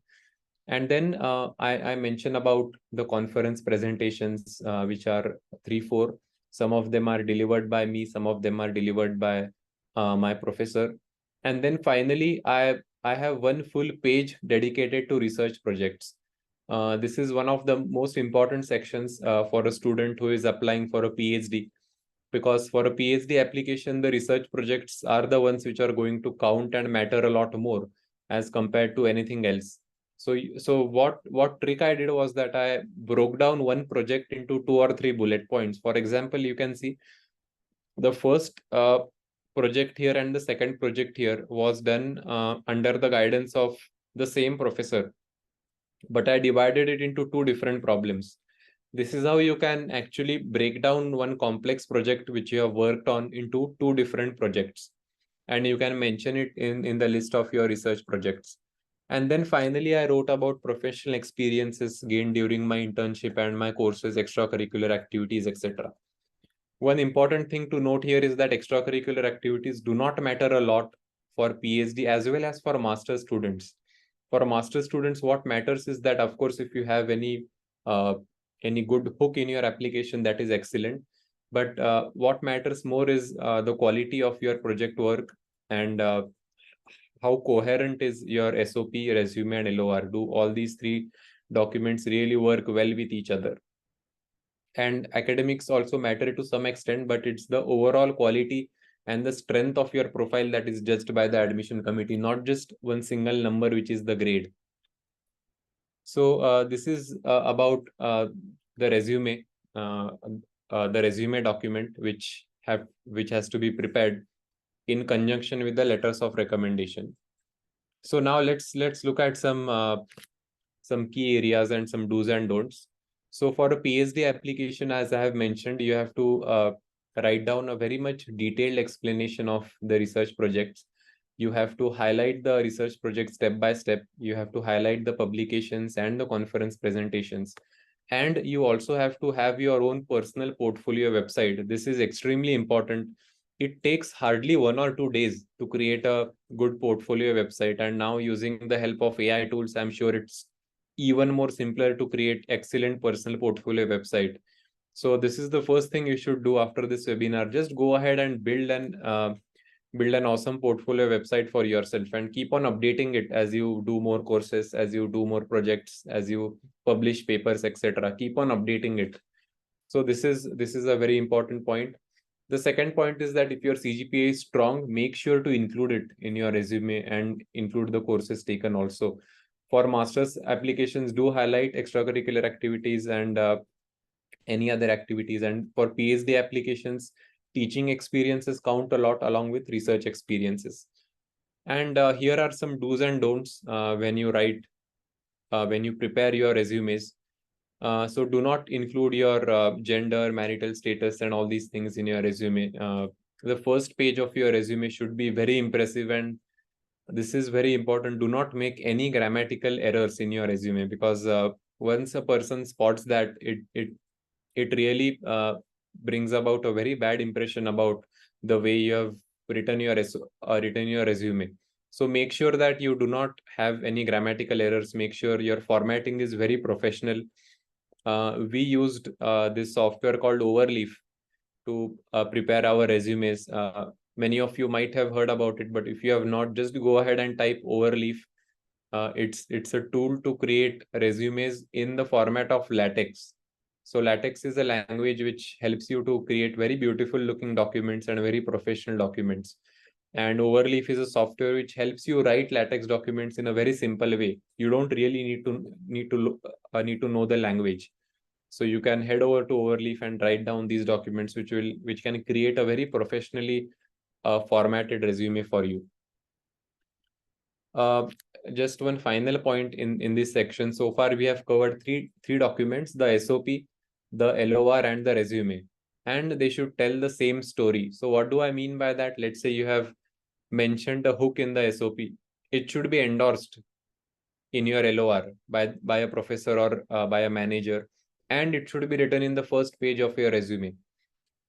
And then I mentioned about the conference presentations, which are 3, 4. Some of them are delivered by me, some of them are delivered by my professor. And then finally, I have one full page dedicated to research projects. This is one of the most important sections for a student who is applying for a PhD, because for a PhD application, the research projects are the ones which are going to count and matter a lot more as compared to anything else. So what trick I did was that I broke down one project into 2 or 3 bullet points. For example, you can see the first project here and the second project here was done under the guidance of the same professor, but I divided it into 2 different problems. This is how you can actually break down one complex project which you have worked on into 2 different projects, and you can mention it in the list of your research projects. And then finally, I wrote about professional experiences gained during my internship and my courses, extracurricular activities, etc. One important thing to note here is that extracurricular activities do not matter a lot for PhD as well as for master students. For master students, what matters is that, of course, if you have any good hook in your application, that is excellent. But what matters more is the quality of your project work, and how coherent is your SOP, resume, and LOR. Do all these 3 documents really work well with each other? And academics also matter to some extent, but it's the overall quality and the strength of your profile that is judged by the admission committee, not just one single number, which is the grade. So this is about the resume, the resume document, which has to be prepared in conjunction with the letters of recommendation. So now let's look at some key areas and some do's and don'ts. So for a PhD application, as I have mentioned, you have to write down a very much detailed explanation of the research projects. You have to highlight the research project step by step. You have to highlight the publications and the conference presentations. And you also have to have your own personal portfolio website. This is extremely important. It takes hardly 1 or 2 days to create a good portfolio website. And now using the help of AI tools, I'm sure it's even more simpler to create excellent personal portfolio website. So this is the first thing you should do after this webinar. Just go ahead and build an awesome portfolio website for yourself, and keep on updating it as you do more courses, as you do more projects, as you publish papers, etc. Keep on updating it. So this is a very important point. The second point is that if your CGPA is strong, make sure to include it in your resume and include the courses taken also. For master's applications, do highlight extracurricular activities and any other activities. And for PhD applications, teaching experiences count a lot along with research experiences. And here are some do's and don'ts when you prepare your resumes. So do not include your gender, marital status, and all these things in your resume. the first page of your resume should be very impressive, and this is very important. Do not make any grammatical errors in your resume, because once a person spots that, it really brings about a very bad impression about the way you have written your resume. So make sure that you do not have any grammatical errors. Make sure your formatting is very professional. We used this software called Overleaf to prepare our resumes. Many of you might have heard about it, but if you have not, just go ahead and type Overleaf. It's a tool to create resumes in the format of LaTeX. So LaTeX is a language which helps you to create very beautiful looking documents and very professional documents. And Overleaf is a software which helps you write LaTeX documents in a very simple way. You don't really need to know the language. So you can head over to Overleaf and write down these documents, which can create a very professionally formatted resume for you. Uh, just one final point in this section. So far, we have covered three documents: the SOP, the LOR, and the resume. And they should tell the same story. So what do I mean by that? Let's say you have mentioned a hook in the SOP. It should be endorsed in your LOR by a professor or by a manager, and it should be written in the first page of your resume.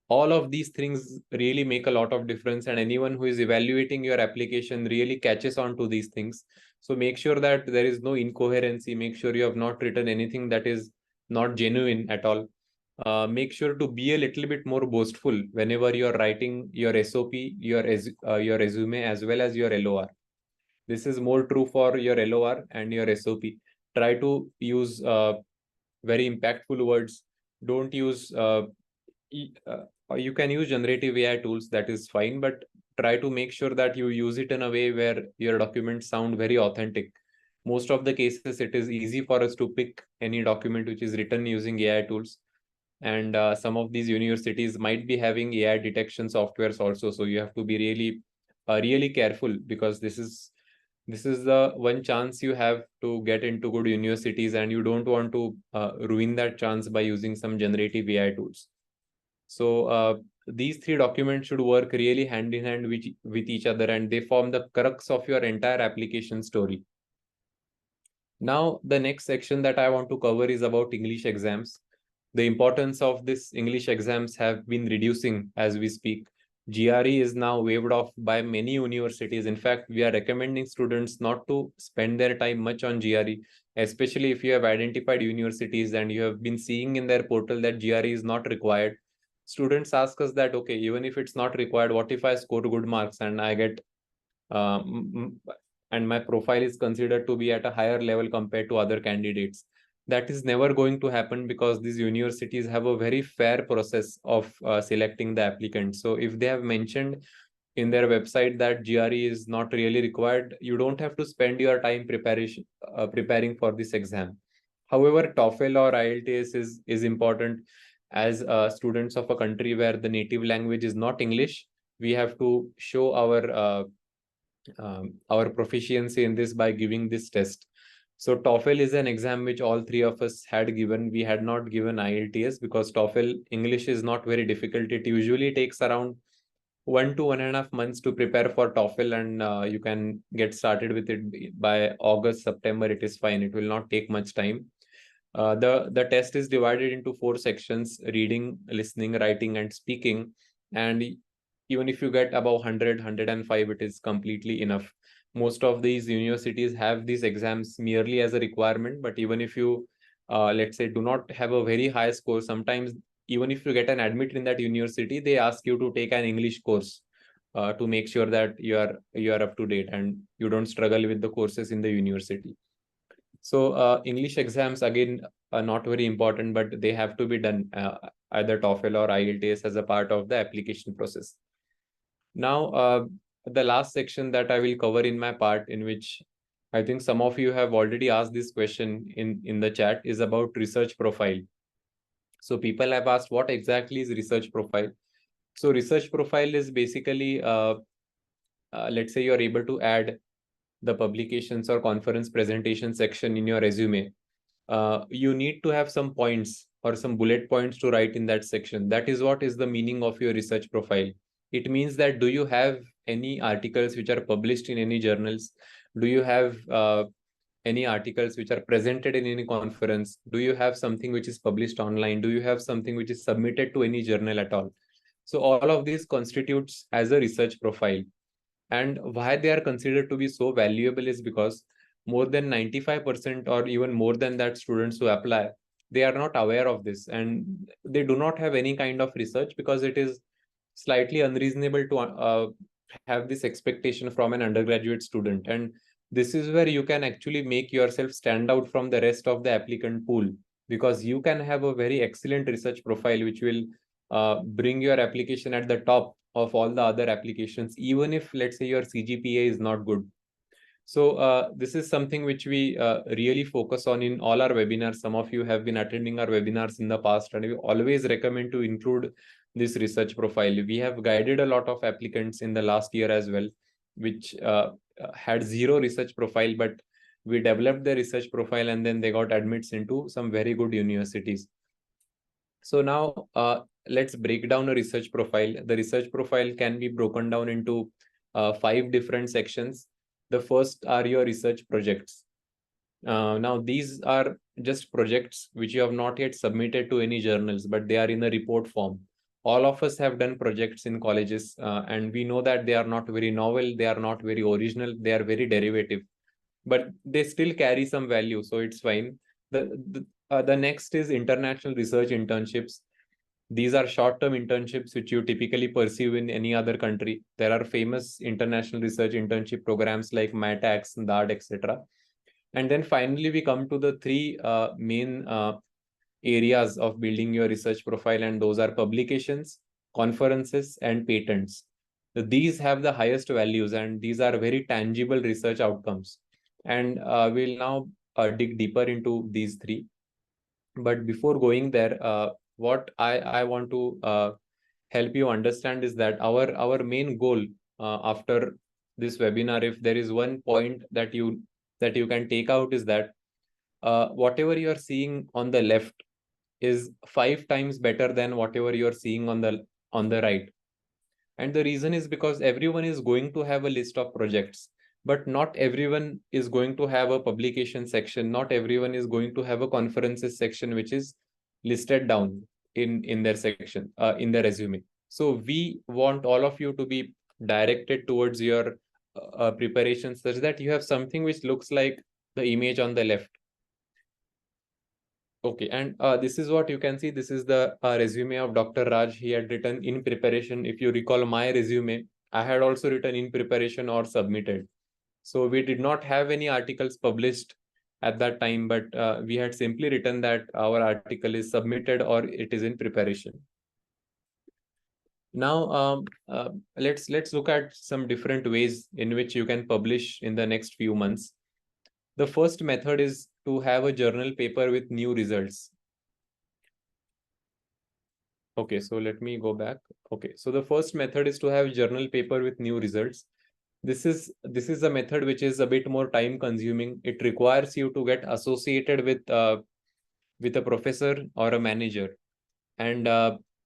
All of these things really make a lot of difference, and anyone who is evaluating your application really catches on to these things. So make sure that there is no incoherency. Make sure you have not written anything that is not genuine at all. Make sure to be a little bit more boastful whenever you are writing your SOP, your resume, as well as your LOR. This is more true for your LOR and your SOP. Try to use very impactful words. Don't use you can use generative AI tools, that is fine, but try to make sure that you use it in a way where your documents sound very authentic. Most of the cases, it is easy for us to pick any document which is written using AI tools. And some of these universities might be having AI detection softwares also. So you have to be really careful, because this is the one chance you have to get into good universities, and you don't want to ruin that chance by using some generative AI tools. So these three documents should work really hand in hand with each other, and they form the crux of your entire application story. Now, the next section that I want to cover is about English exams. The importance of this English exams have been reducing as we speak. GRE is now waived off by many universities. In fact, we are recommending students not to spend their time much on GRE, especially if you have identified universities and you have been seeing in their portal that GRE is not required. Students ask us that, okay, even if it's not required, what if I score good marks and I get and my profile is considered to be at a higher level compared to other candidates? That is never going to happen, because these universities have a very fair process of selecting the applicants. So if they have mentioned in their website that GRE is not really required, you don't have to spend your time preparing for this exam. However, TOEFL or IELTS is important. As students of a country where the native language is not English, we have to show our proficiency in this by giving this test. So TOEFL is an exam which all three of us had given. We had not given IELTS because TOEFL English is not very difficult. It usually takes around 1 to 1.5 months to prepare for TOEFL, and you can get started with it by August, September. It is fine. It will not take much time. The test is divided into 4 sections: reading, listening, writing, and speaking. And even if you get above 100, 105, it is completely enough. Most of these universities have these exams merely as a requirement, but even if you, let's say, do not have a very high score, sometimes even if you get an admit in that university, they ask you to take an English course to make sure that you are up to date and you don't struggle with the courses in the university. So English exams again are not very important, but they have to be done either TOEFL or IELTS as a part of the application process. Now, the last section that I will cover in my part, in which I think some of you have already asked this question in the chat, is about research profile. So people have asked, what exactly is research profile? So research profile is basically, let's say you're able to add the publications or conference presentation section in your resume. You need to have some points or some bullet points to write in that section. That is what is the meaning of your research profile. It means that do you have any articles which are published in any journals? Do you have any articles which are presented in any conference? Do you have something which is published online? Do you have something which is submitted to any journal at all? So all of these constitutes as a research profile. And why they are considered to be so valuable is because more than 95% or even more than that students who apply, they are not aware of this, and they do not have any kind of research because it is slightly unreasonable to have this expectation from an undergraduate student. And this is where you can actually make yourself stand out from the rest of the applicant pool, because you can have a very excellent research profile which will bring your application at the top of all the other applications, even if, let's say, your CGPA is not good. So this is something which we really focus on in all our webinars. Some of you have been attending our webinars in the past, and we always recommend to include this research profile. We have guided a lot of applicants in the last year as well, which had zero research profile, but we developed the research profile and then they got admits into some very good universities. So now let's break down a research profile. The research profile can be broken down into 5 different sections. The first are your research projects. Now, these are just projects which you have not yet submitted to any journals, but they are in a report form. All of us have done projects in colleges, and we know that they are not very novel, they are not very original, they are very derivative, but they still carry some value, so it's fine. The next is international research internships. These are short-term internships which you typically pursue in any other country. There are famous international research internship programs like MATAX, DARD, etc. And then finally, we come to the 3 main areas of building your research profile, and those are publications, conferences, and patents. These have the highest values, and these are very tangible research outcomes. And we'll now dig deeper into these 3. But before going there, what I want to help you understand is that our main goal after this webinar, if there is one point that you can take out, is that whatever you are seeing on the left is 5 times better than whatever you are seeing on the right. And the reason is because everyone is going to have a list of projects, but not everyone is going to have a publication section. Not everyone is going to have a conferences section, which is listed down in their section, in their resume. So we want all of you to be directed towards your preparation, such that you have something which looks like the image on the left. Okay, and this is what you can see. This is the resume of Dr. Raj. He had written in preparation. If you recall my resume, I had also written in preparation or submitted. So we did not have any articles published at that time, but we had simply written that our article is submitted or it is in preparation. Now, let's look at some different ways in which you can publish in the next few months. The first method is to have a journal paper with new results. Okay, so let me go back. Okay, so the first method is to have journal paper with new results. This is a method which is a bit more time consuming. It requires you to get associated with a professor or a manager. And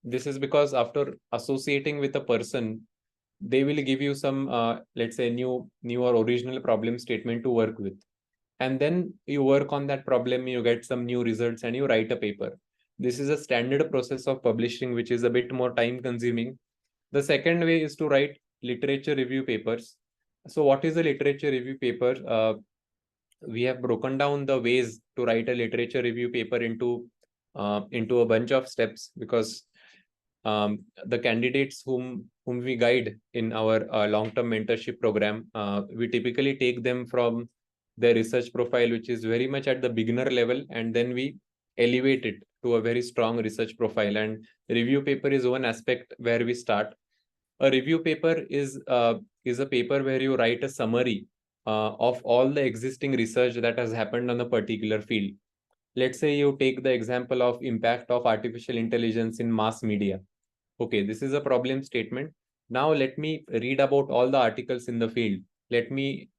this is because after associating with a person, they will give you some, let's say, new or original problem statement to work with. And then you work on that problem, you get some new results, and you write a paper. This is a standard process of publishing, which is a bit more time consuming. The second way is to write literature review papers. So what is a literature review paper? We have broken down the ways to write a literature review paper into a bunch of steps, because the candidates whom we guide in our long-term mentorship program, we typically take them from their research profile, which is very much at the beginner level, and then we elevate it to a very strong research profile. And review paper is one aspect where we start. A review paper is a paper where you write a summary of all the existing research that has happened on a particular field. Let's say you take the example of impact of artificial intelligence in mass media. Okay, this is a problem statement. Now let me read about all the articles in the field. Let me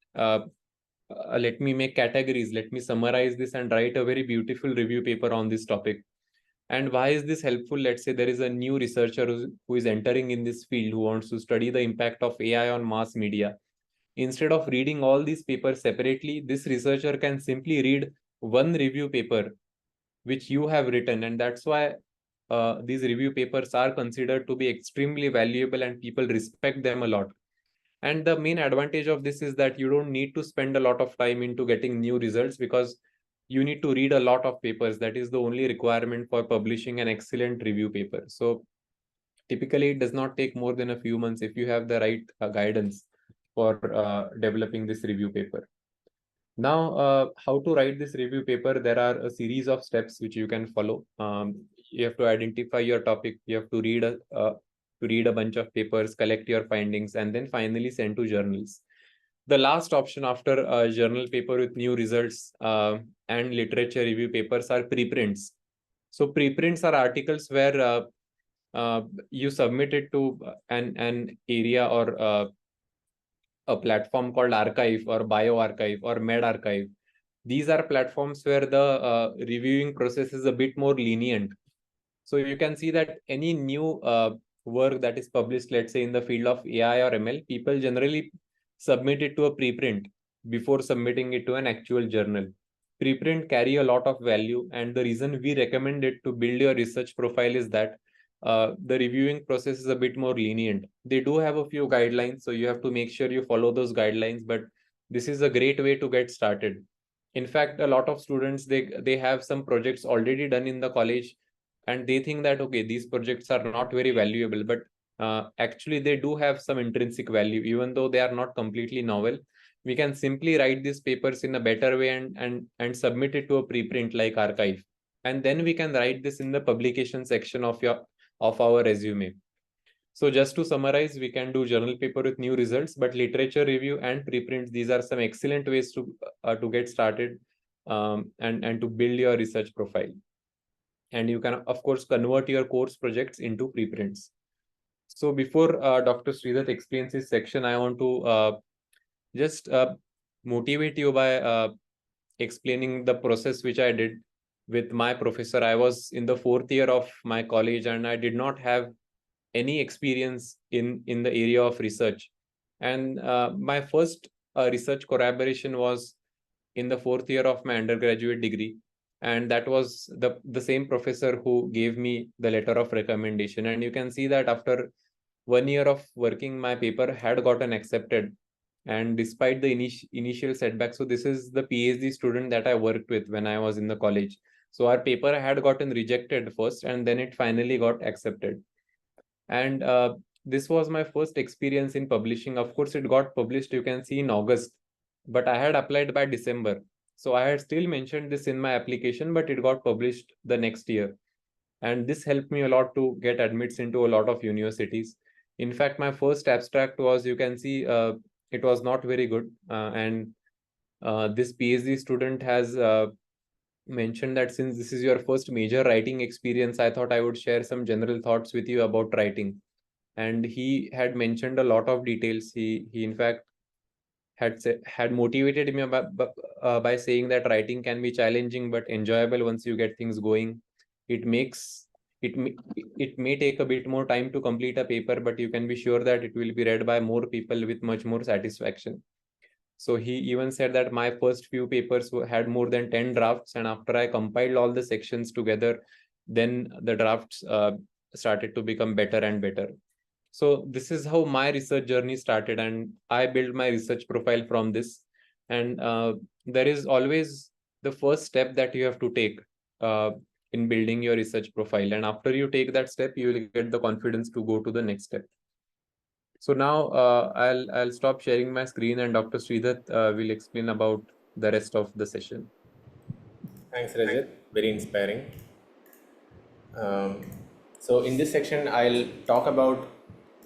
make categories. Let me summarize this and write a very beautiful review paper on this topic. And why is this helpful? Let's say there is a new researcher who is entering in this field, who wants to study the impact of AI on mass media. Instead of reading all these papers separately, this researcher can simply read one review paper which you have written. And that's why these review papers are considered to be extremely valuable and people respect them a lot. And the main advantage of this is that you don't need to spend a lot of time into getting new results, because you need to read a lot of papers. That is the only requirement for publishing an excellent review paper. So typically it does not take more than a few months if you have the right guidance for developing this review paper. Now, how to write this review paper? There are a series of steps which you can follow. You have to identify your topic. You have to read a bunch of papers, collect your findings, and then finally send to journals. The last option after a journal paper with new results and literature review papers are preprints. So preprints are articles where you submit it to an area or a platform called Archive or BioArchive or MedArchive. These are platforms where the reviewing process is a bit more lenient. So you can see that any new work that is published, let's say in the field of AI or ML, people generally submit it to a preprint before submitting it to an actual journal. Preprint carry a lot of value, and the reason we recommend it to build your research profile is that the reviewing process is a bit more lenient. They do have a few guidelines, so you have to make sure you follow those guidelines, but this is a great way to get started. In fact, a lot of students, they have some projects already done in the college, and they think that, okay, these projects are not very valuable, but actually they do have some intrinsic value, even though they are not completely novel. We can simply write these papers in a better way and submit it to a preprint like Archive, and then we can write this in the publication section of our resume. So just to summarize, we can do journal paper with new results, but literature review and preprints, these are some excellent ways to get started and to build your research profile. And you can, of course, convert your course projects into preprints. So before Dr. Sridhar explains his section, I want to just motivate you by explaining the process which I did with my professor. I was in the 4th year of my college and I did not have any experience in the area of research. And my first research collaboration was in the 4th year of my undergraduate degree. And that was the same professor who gave me the letter of recommendation. And you can see that after 1 year of working, my paper had gotten accepted. And despite the initial setback, so this is the PhD student that I worked with when I was in the college. So our paper had gotten rejected first, and then it finally got accepted. And this was my first experience in publishing. Of course, it got published, you can see, in August, but I had applied by December. So I had still mentioned this in my application, but it got published the next year. And this helped me a lot to get admits into a lot of universities. In fact, my first abstract was, you can see, it was not very good. And this PhD student has mentioned that since this is your first major writing experience, I thought I would share some general thoughts with you about writing. And he had mentioned a lot of details. He in fact had motivated me by saying that writing can be challenging but enjoyable once you get things going. It makes it may take a bit more time to complete a paper, but you can be sure that it will be read by more people with much more satisfaction. So he even said that my first few papers had more than 10 drafts, and after I compiled all the sections together, then the drafts started to become better and better. So this is how my research journey started, and I built my research profile from this. And there is always the first step that you have to take in building your research profile. And after you take that step, you will get the confidence to go to the next step. So now I'll stop sharing my screen, and Dr. Sridhar will explain about the rest of the session. Thanks, Rajat. Very inspiring. So in this section, I'll talk about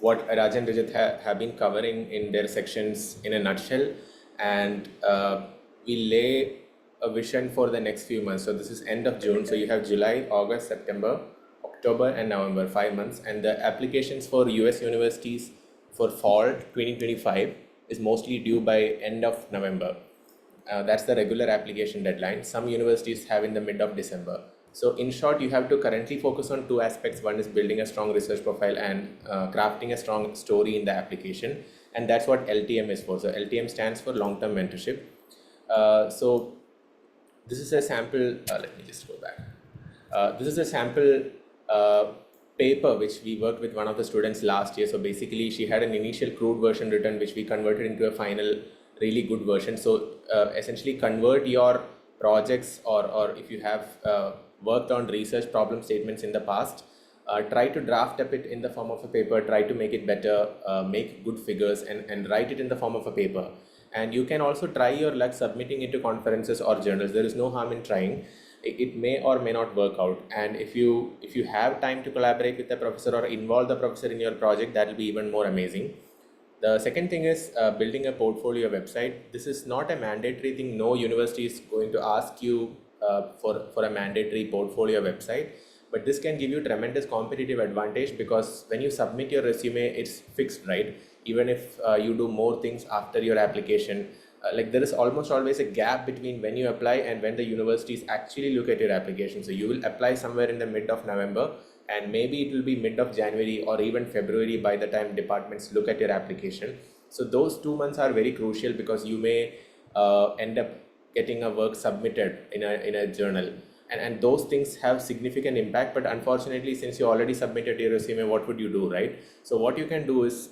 what Raj and Rajat have been covering in their sections in a nutshell, and we lay a vision for the next few months. So this is end of June. So you have July, August, September, October, and November, 5 months. And the applications for US universities for fall 2025 is mostly due by end of November. That's the regular application deadline. Some universities have in the mid of December. So in short, you have to currently focus on two aspects. One is building a strong research profile and crafting a strong story in the application. And that's what LTM is for. So LTM stands for long-term mentorship. So this is a sample, let me just go back. This is a sample uh, paper which we worked with one of the students last year. So basically she had an initial crude version written which we converted into a final really good version. So essentially convert your projects, or if you have worked on research problem statements in the past, try to draft up it in the form of a paper, try to make it better, make good figures, and write it in the form of a paper. And you can also try your luck submitting it to conferences or journals. There is no harm in trying. It may or may not work out. And if you have time to collaborate with the professor or involve the professor in your project, that will be even more amazing. The second thing is building a portfolio website. This is not a mandatory thing. No university is going to ask you for a mandatory portfolio website, but this can give you tremendous competitive advantage, because when you submit your resume, it's fixed, right? Even if you do more things after your application, like there is almost always a gap between when you apply and when the universities actually look at your application. So you will apply somewhere in the mid of November, and maybe it will be mid of January or even February by the time departments look at your application. So those 2 months are very crucial, because you may end up getting a work submitted in a journal, and those things have significant impact. But unfortunately, since you already submitted your resume, what would you do, right? So what you can do is,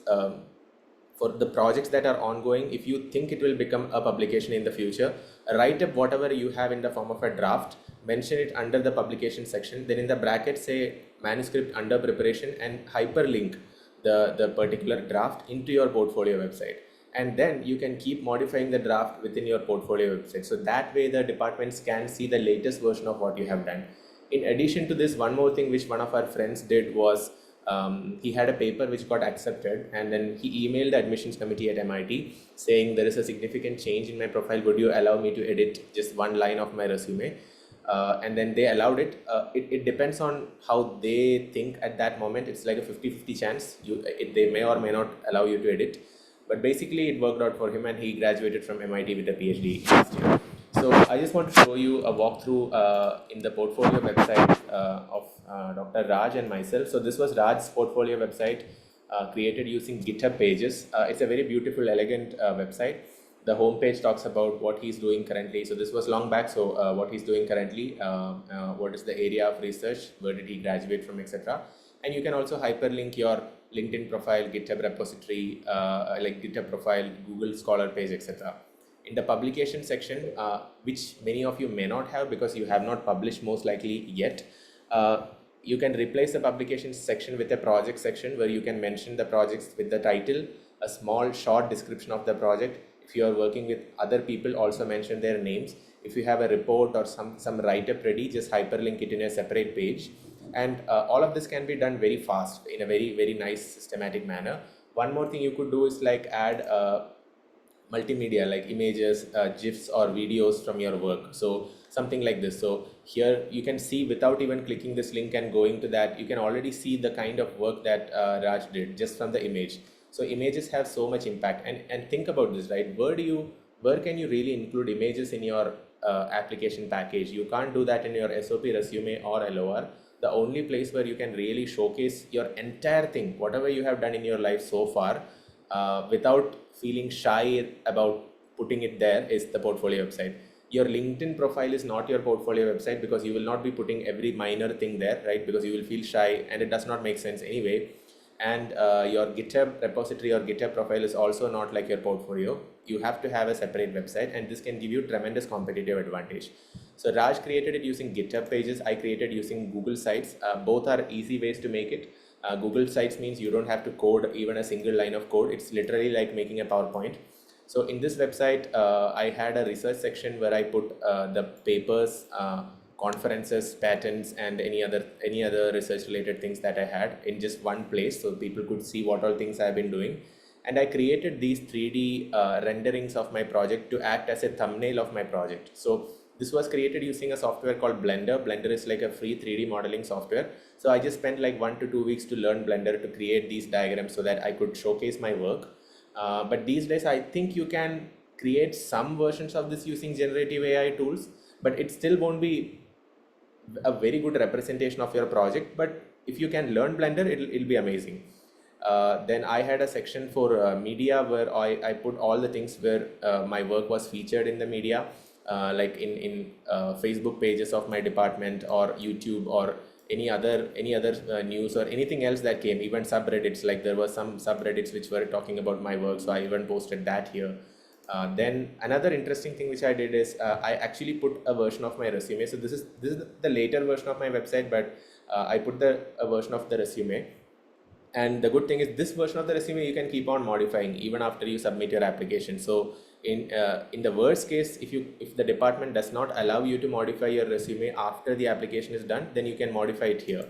for the projects that are ongoing, if you think it will become a publication in the future, write up whatever you have in the form of a draft, mention it under the publication section, then in the bracket say manuscript under preparation, and hyperlink the particular draft into your portfolio website. And then you can keep modifying the draft within your portfolio website. So that way the departments can see the latest version of what you have done. In addition to this, one more thing which one of our friends did was, he had a paper which got accepted, and then he emailed the admissions committee at MIT saying there is a significant change in my profile. Would you allow me to edit just one line of my resume? And then they allowed it. It depends on how they think at that moment. It's like a 50-50 chance. They may or may not allow you to edit. But basically, it worked out for him, and he graduated from MIT with a PhD last year. So I just want to show you a walkthrough in the portfolio website of Dr. Raj and myself. So this was Raj's portfolio website, created using GitHub Pages. It's a very beautiful, elegant website. The homepage talks about what he's doing currently. So this was long back. So what he's doing currently, what is the area of research, where did he graduate from, etc. And you can also hyperlink your LinkedIn profile, GitHub repository, like GitHub profile, Google Scholar page, etc. In the publication section, which many of you may not have because you have not published most likely yet, you can replace the publication section with a project section, where you can mention the projects with the title, a small short description of the project. If you are working with other people, also mention their names. If you have a report or some write-up ready, just hyperlink it in a separate page. And all of this can be done very fast in a very, very nice systematic manner. One more thing you could do is like add multimedia, like images, GIFs or videos from your work. So something like this. So here you can see, without even clicking this link and going to that, you can already see the kind of work that Raj did just from the image. So images have so much impact. And think about this, right? Where can you really include images in your application package? You can't do that in your SOP, resume or LOR. The only place where you can really showcase your entire thing, whatever you have done in your life so far, without feeling shy about putting it there, is the portfolio website. Your LinkedIn profile is not your portfolio website, because you will not be putting every minor thing there, right? Because you will feel shy and it does not make sense anyway. And your GitHub repository or GitHub profile is also not like your portfolio. You have to have a separate website, and this can give you tremendous competitive advantage. So Raj created it using GitHub Pages. I created using Google Sites. Both are easy ways to make it. Google Sites means you don't have to code even a single line of code. It's literally like making a PowerPoint. So in this website, I had a research section where I put the papers, conferences, patents, and any other research related things that I had in just one place, so people could see what all things I've been doing. And I created these 3D renderings of my project to act as a thumbnail of my project. So this was created using a software called Blender. Blender is like a free 3D modeling software. So I just spent like 1 to 2 weeks to learn Blender to create these diagrams so that I could showcase my work. But these days, I think you can create some versions of this using generative AI tools, but it still won't be a very good representation of your project. But if you can learn Blender, it'll be amazing. Then I had a section for media where I put all the things where my work was featured in the media, like in Facebook pages of my department, or YouTube, or any other news or anything else that came, even subreddits. Like there were some subreddits which were talking about my work, so I even posted that here. Then another interesting thing which I did is I actually put a version of my resume. So this is the later version of my website, but I put a version of the resume. And the good thing is, this version of the resume you can keep on modifying even after you submit your application. So in the worst case, if the department does not allow you to modify your resume after the application is done, then you can modify it here.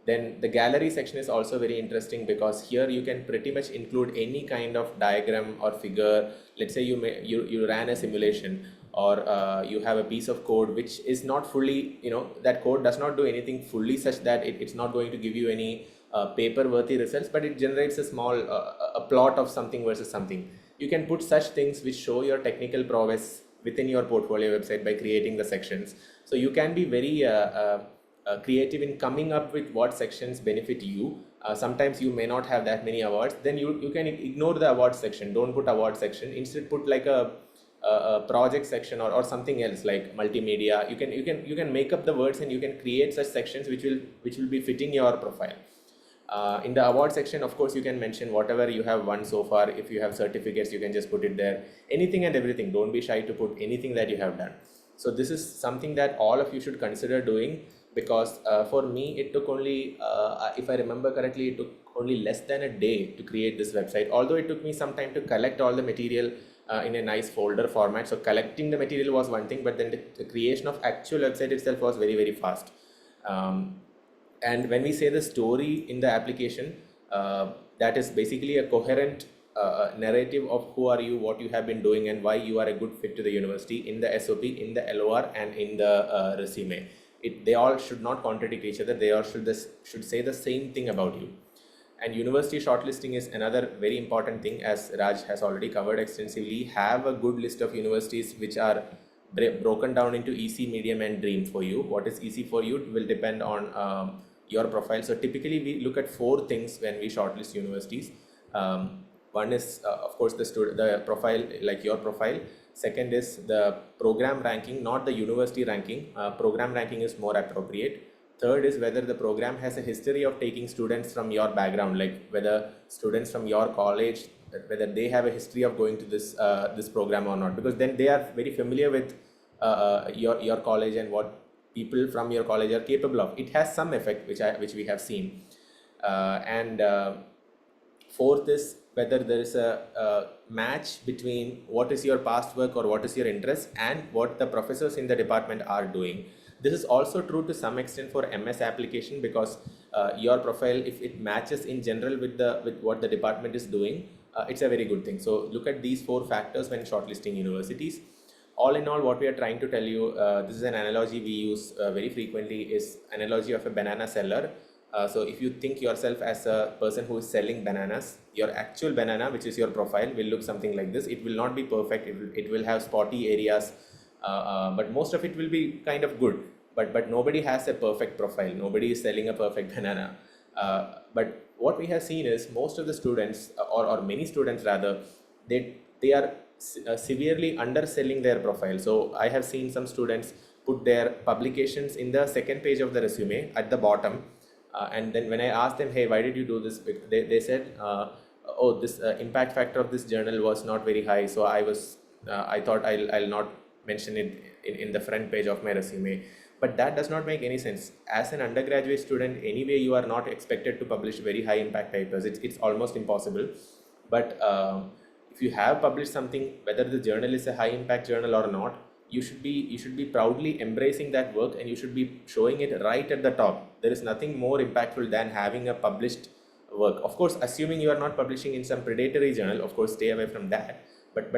Then the gallery section is also very interesting, because here you can pretty much include any kind of diagram or figure. Let's say you ran a simulation, or you have a piece of code which is not fully, that code does not do anything fully, such that it's not going to give you any paper worthy results, but it generates a small a plot of something versus something. You can put such things which show your technical prowess within your portfolio website by creating the sections. So you can be very creative in coming up with what sections benefit you. Sometimes you may not have that many awards, then you can ignore the award section. Don't put award section, instead put like a project section, or something else like multimedia. You can make up the words, and you can create such sections which will be fitting your profile. In the award section, of course, you can mention whatever you have won so far. If you have certificates, you can just put it there. Anything and everything. Don't be shy to put anything that you have done. So this is something that all of you should consider doing, because for me, it took only, if I remember correctly, it took only less than a day to create this website. Although it took me some time to collect all the material in a nice folder format. So collecting the material was one thing, but then the creation of actual website itself was very, very fast. And when we say the story in the application, that is basically a coherent narrative of who are you, what you have been doing, and why you are a good fit to the university in the SOP, in the LOR, and in the resume. They all should not contradict each other. They all should say the same thing about you. And university shortlisting is another very important thing, as Raj has already covered extensively. Have a good list of universities which are broken down into easy, medium, and dream for you. What is easy for you will depend on your profile. So typically we look at 4 things when we shortlist universities. One is of course the profile, like your profile. Second is the program ranking, not the university ranking. Program ranking is more appropriate. Third is whether the program has a history of taking students from your background, like whether students from your college, whether they have a history of going to this program or not, because then they are very familiar with your college and what people from your college are capable of. It has some effect, which we have seen. And fourth is whether there is a match between what is your past work or what is your interest and what the professors in the department are doing. This is also true to some extent for MS application, because your profile, if it matches in general with what the department is doing, it's a very good thing. So look at these 4 factors when shortlisting universities. All in all, what we are trying to tell you, this is an analogy we use very frequently, is analogy of a banana seller. So if you think yourself as a person who is selling bananas, your actual banana, which is your profile, will look something like this. It will not be perfect. It will have spotty areas, but most of it will be kind of good. But nobody has a perfect profile. Nobody is selling a perfect banana. But what we have seen is most of the students, or many students rather, they are severely underselling their profile. So I have seen some students put their publications in the second page of the resume at the bottom. And then when I asked them, hey, why did you do this? They said, oh, this impact factor of this journal was not very high. So I thought I'll not mention it in the front page of my resume. But that does not make any sense. As an undergraduate student, anyway, you are not expected to publish very high impact papers. It's almost impossible. But if you have published something, whether the journal is a high impact journal or not, you should be proudly embracing that work, and you should be showing it right at the top. There is nothing more impactful than having a published work. Of course, assuming you are not publishing in some predatory journal, of course, stay away from that. But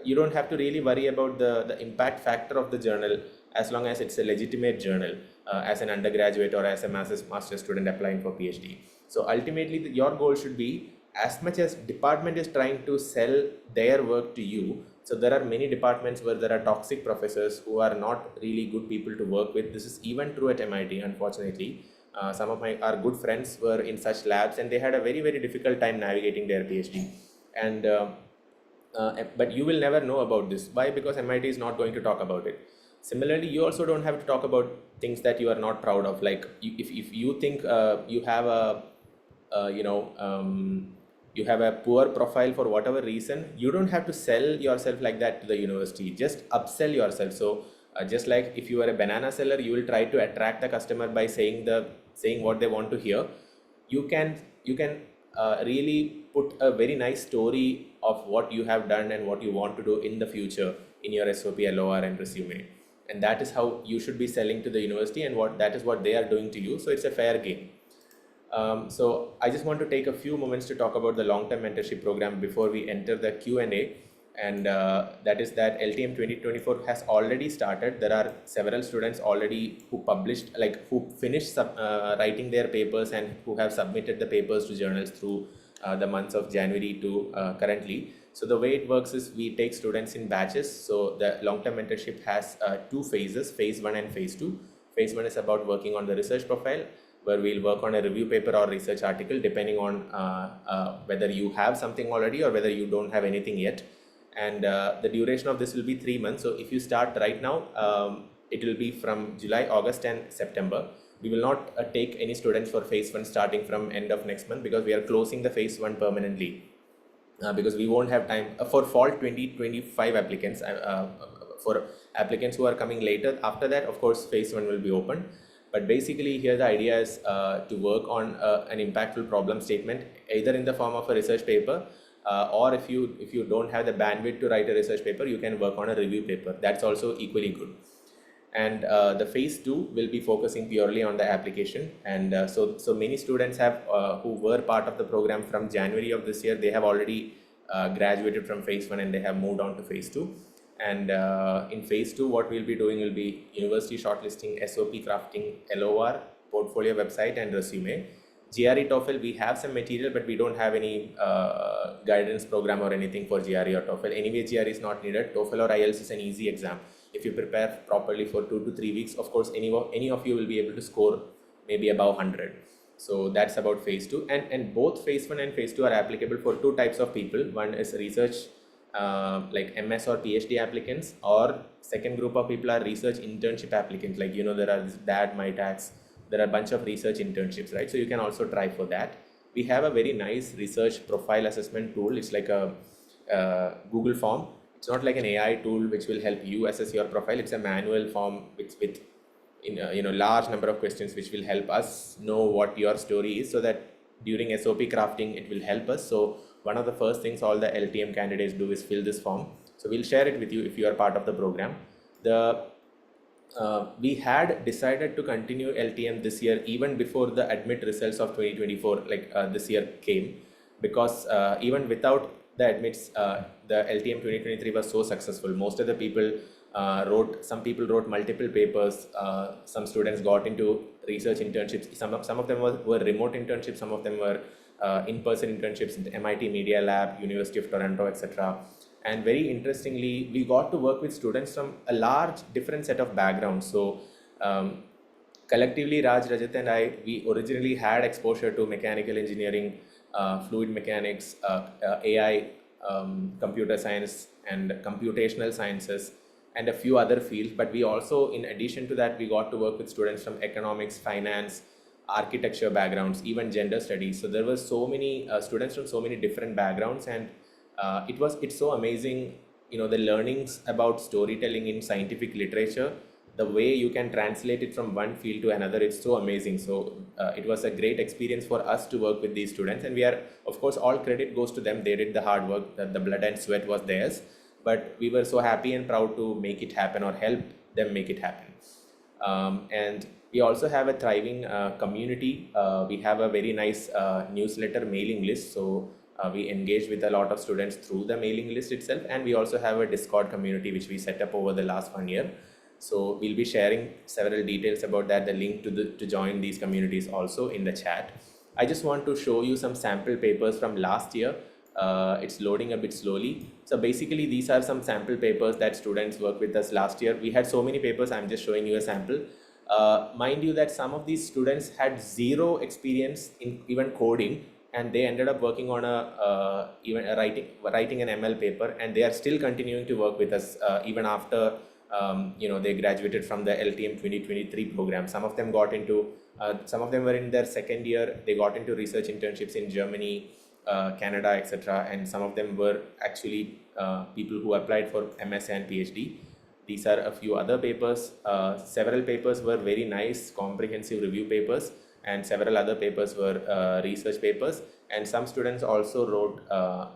you don't have to really worry about the impact factor of the journal, as long as it's a legitimate journal, as an undergraduate or as a master's student applying for PhD. So ultimately, your goal should be, as much as department is trying to sell their work to you, So there are many departments where there are toxic professors who are not really good people to work with. This is even true at MIT, unfortunately. Some of our good friends were in such labs and they had a very, very difficult time navigating their PhD. And but you will never know about this. Why? Because MIT is not going to talk about it. Similarly, you also don't have to talk about things that you are not proud of. Like if you think you have a you know you have a poor profile for whatever reason, you don't have to sell yourself like that to the university. Just upsell yourself. So just like if you are a banana seller, you will try to attract the customer by saying what they want to hear. You can really put a very nice story of what you have done and what you want to do in the future in your SOP, LOR, and resume. And that is how you should be selling to the university, and that is what they are doing to you. So it's a fair game. So I just want to take a few moments to talk about the long-term mentorship program before we enter the Q&A. And that is that LTM 2024 has already started. There are several students already who finished writing their papers and who have submitted the papers to journals through the months of January to currently. So the way it works is we take students in batches. So the long-term mentorship has two phases, phase 1 and phase 2. Phase 1 is about working on the research profile, where we'll work on a review paper or research article, depending on whether you have something already or whether you don't have anything yet. And the duration of this will be 3 months. So if you start right now, it will be from July, August, and September. We will not take any students for phase 1 starting from end of next month, because we are closing the phase 1 permanently. Because we won't have time for fall 2025 applicants. For applicants who are coming later, after that, of course, phase 1 will be open. But basically here the idea is to work on an impactful problem statement, either in the form of a research paper, or if you don't have the bandwidth to write a research paper, you can work on a review paper. That's also equally good. And the phase 2 will be focusing purely on the application. And so many students have who were part of the program from January of this year, they have already graduated from phase 1 and they have moved on to phase 2. And in phase 2, what we'll be doing will be university shortlisting, SOP crafting, LOR, portfolio website, and resume. GRE TOEFL, we have some material, but we don't have any guidance program or anything for GRE or TOEFL. Anyway, GRE is not needed. TOEFL or IELTS is an easy exam. If you prepare properly for 2 to 3 weeks, of course, any of you will be able to score maybe above 100. So that's about phase 2. And both phase 1 and phase 2 are applicable for two types of people. One is research, like MS or PhD applicants, or second group of people are research internship applicants. Like, there are DAD, MyTax, there are a bunch of research internships, right? So you can also try for that. We have a very nice research profile assessment tool. It's like a Google form. It's not like an AI tool which will help you assess your profile. It's a manual form with large number of questions which will help us know what your story is, so that during SOP crafting it will help us. So one of the first things all the LTM candidates do is fill this form. So we'll share it with you if you are part of the program. We had decided to continue LTM this year even before the admit results of 2024 this year came, because even without the admits, the LTM 2023 was so successful. Most of the people some people wrote multiple papers. Some students got into research internships. Some of them were remote internships. Some of them were in-person internships at MIT Media Lab, University of Toronto, etc. And very interestingly, we got to work with students from a large different set of backgrounds. So collectively, Raj, Rajat, and I, we originally had exposure to mechanical engineering, fluid mechanics, AI, computer science, and computational sciences, and a few other fields. But we also, in addition to that, we got to work with students from economics, finance, architecture backgrounds, even gender studies. So there were so many students from so many different backgrounds, and it's so amazing, the learnings about storytelling in scientific literature, the way you can translate it from one field to another. It's so amazing. So it was a great experience for us to work with these students, and we are, of course, all credit goes to them. They did the hard work, the blood and sweat was theirs, but we were so happy and proud to make it happen or help them make it happen. And we also have a thriving community. We have a very nice newsletter mailing list. So we engage with a lot of students through the mailing list itself. And we also have a Discord community, which we set up over the last 1 year. So we'll be sharing several details about that, the link to join these communities also in the chat. I just want to show you some sample papers from last year. It's loading a bit slowly. So basically, these are some sample papers that students worked with us last year. We had so many papers. I'm just showing you a sample. Mind you that some of these students had zero experience in even coding, and they ended up working on writing an ML paper, and they are still continuing to work with us even after they graduated from the LTM 2023 program. Some of them some of them were in their second year. They got into research internships in Germany, Canada, etc. And some of them were actually people who applied for MS and PhD. These are a few other papers. Several papers were very nice, comprehensive review papers, and several other papers were research papers. And some students also wrote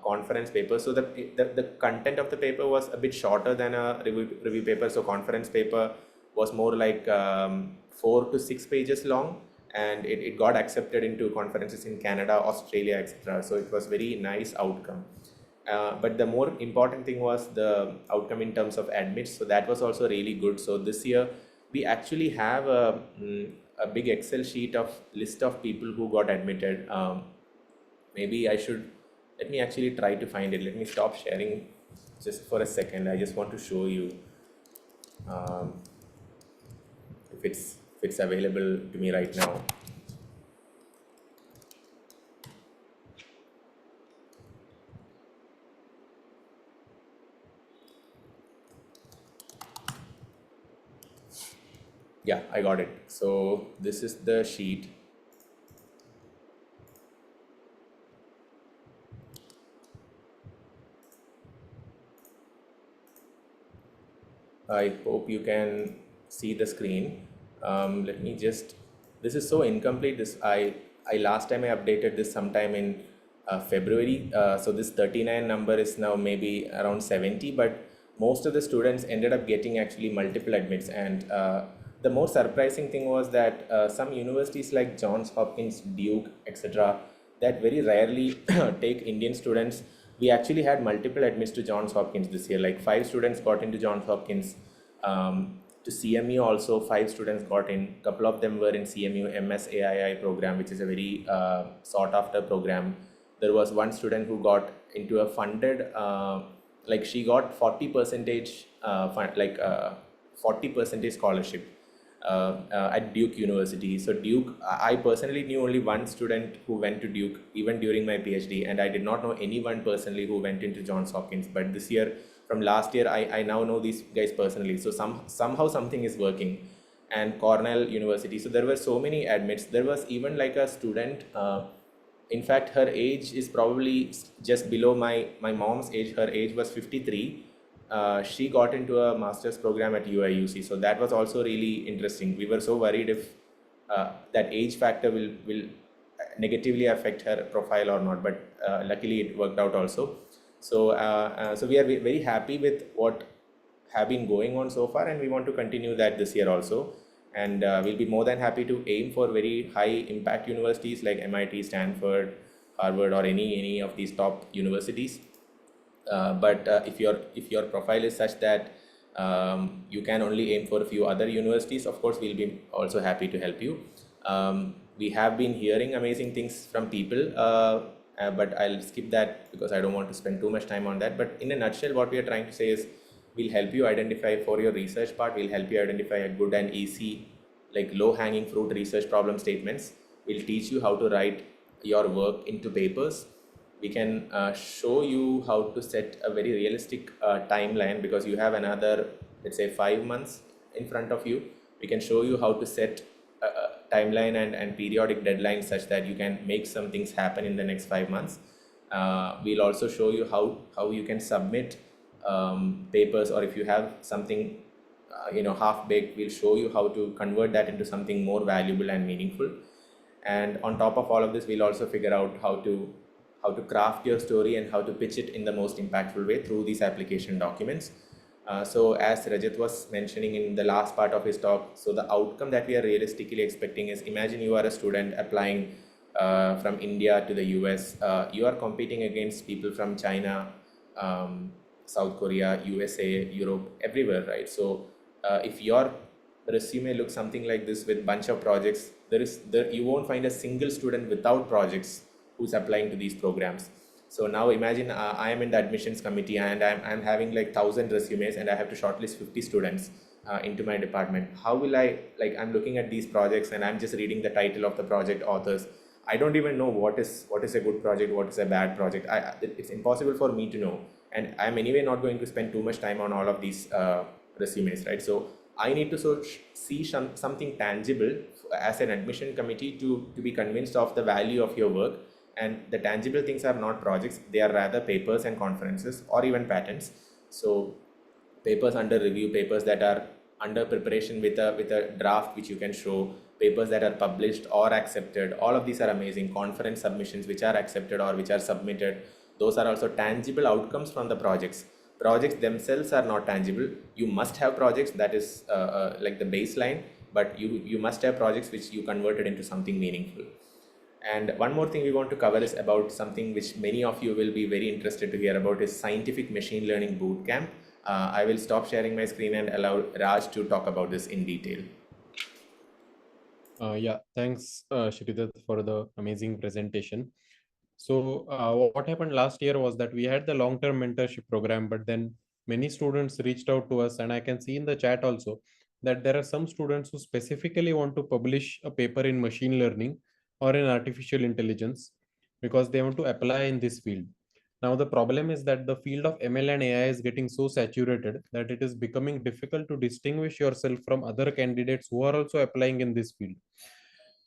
conference papers. So the content of the paper was a bit shorter than a review paper. So conference paper was more like 4 to 6 pages long, and it got accepted into conferences in Canada, Australia, etc. So it was very nice outcome. But the more important thing was the outcome in terms of admits. So that was also really good. So this year we actually have a big Excel sheet of list of people who got admitted. Maybe let me actually try to find it. Let me stop sharing just for a second. I just want to show you if it's available to me right now. Yeah, I got it. So this is the sheet. I hope you can see the screen. Let me just, this is so incomplete. I last time I updated this sometime in February. So this 39 number is now maybe around 70, but most of the students ended up getting actually multiple admits. And the more surprising thing was that some universities like Johns Hopkins, Duke, etc., that very rarely take Indian students. We actually had multiple admits to Johns Hopkins this year. Like 5 students got into Johns Hopkins. To CMU also 5 students got in. Couple of them were in CMU MS AII program, which is a very sought after program. There was one student who got into a funded, like she got 40 percentage, 40 percentage scholarship at Duke University. So Duke, I personally knew only one student who went to Duke even during my PhD, and I did not know anyone personally who went into Johns Hopkins. But this year, from last year, I now know these guys personally. So somehow something is working. And Cornell University. So there were so many admits. There was even like a student. In fact, her age is probably just below my mom's age. Her age was 53. She got into a master's program at UIUC. So that was also really interesting. We were so worried if that age factor will negatively affect her profile or not, but luckily it worked out also. So so we are very happy with what have been going on so far, and we want to continue that this year also. And we'll be more than happy to aim for very high impact universities like MIT, Stanford, Harvard, or any of these top universities. But if your profile is such that you can only aim for a few other universities, of course we'll be also happy to help you. We have been hearing amazing things from people, but I'll skip that because I don't want to spend too much time on that. But in a nutshell, what we are trying to say is we'll help you identify for your research part. We'll help you identify a good and easy, like low hanging fruit research problem statements. We'll teach you how to write your work into papers. We can show you how to set a very realistic timeline, because you have another, let's say, 5 months in front of you. We can show you how to set a timeline and periodic deadlines such that you can make some things happen in the next 5 months. We'll also show you how you can submit papers, or if you have something half baked, we'll show you how to convert that into something more valuable and meaningful. And on top of all of this, we'll also figure out how to craft your story and how to pitch it in the most impactful way through these application documents. So as Rajat was mentioning in the last part of his talk, so the outcome that we are realistically expecting is, imagine you are a student applying from India to the US. You are competing against people from China, South Korea, USA, Europe, everywhere, right? So if your resume looks something like this with bunch of projects, you won't find a single student without projects who's applying to these programs. So now imagine I am in the admissions committee and I'm having like 1,000 resumes and I have to shortlist 50 students into my department. How will I, like, I'm looking at these projects and I'm just reading the title of the project authors. I don't even know what is a good project, what is a bad project. It's impossible for me to know. And I'm anyway not going to spend too much time on all of these resumes, right? So I need to see something tangible as an admission committee to be convinced of the value of your work. And the tangible things are not projects, they are rather papers and conferences or even patents. So papers under review, papers that are under preparation with a draft which you can show, papers that are published or accepted, all of these are amazing. Conference submissions which are accepted or which are submitted, those are also tangible outcomes from the projects. Projects themselves are not tangible. You must have projects, that is like the baseline, but you must have projects which you converted into something meaningful. And one more thing we want to cover is about something which many of you will be very interested to hear about, is scientific machine learning bootcamp. I will stop sharing my screen and allow Raj to talk about this in detail. Yeah, thanks, Shridath, for the amazing presentation. So what happened last year was that we had the long-term mentorship program, but then many students reached out to us, and I can see in the chat also that there are some students who specifically want to publish a paper in machine learning or in artificial intelligence because they want to apply in this field. Now, the problem is that the field of ML and AI is getting so saturated that it is becoming difficult to distinguish yourself from other candidates who are also applying in this field.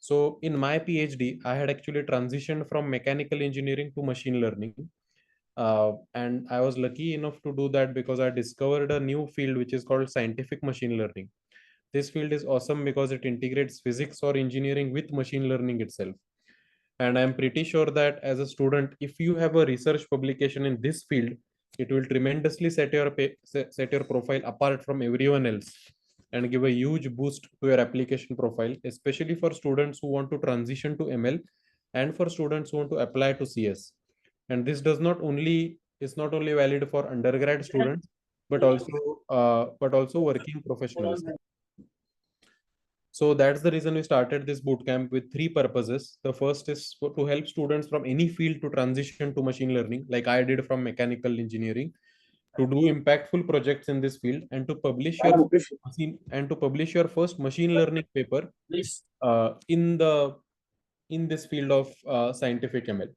So in my PhD, I had actually transitioned from mechanical engineering to machine learning. And I was lucky enough to do that because I discovered a new field which is called scientific machine learning. This field is awesome because it integrates physics or engineering with machine learning itself. And I'm pretty sure that as a student, if you have a research publication in this field, it will tremendously set your profile apart from everyone else and give a huge boost to your application profile, especially for students who want to transition to ML and for students who want to apply to CS. And this does not only is not only valid for undergrad students, but also working professionals. So that's the reason we started this bootcamp with three purposes. The first is to help students from any field to transition to machine learning, like I did from mechanical engineering, to do impactful projects in this field, and to publish your first machine learning paper in this field of scientific ML.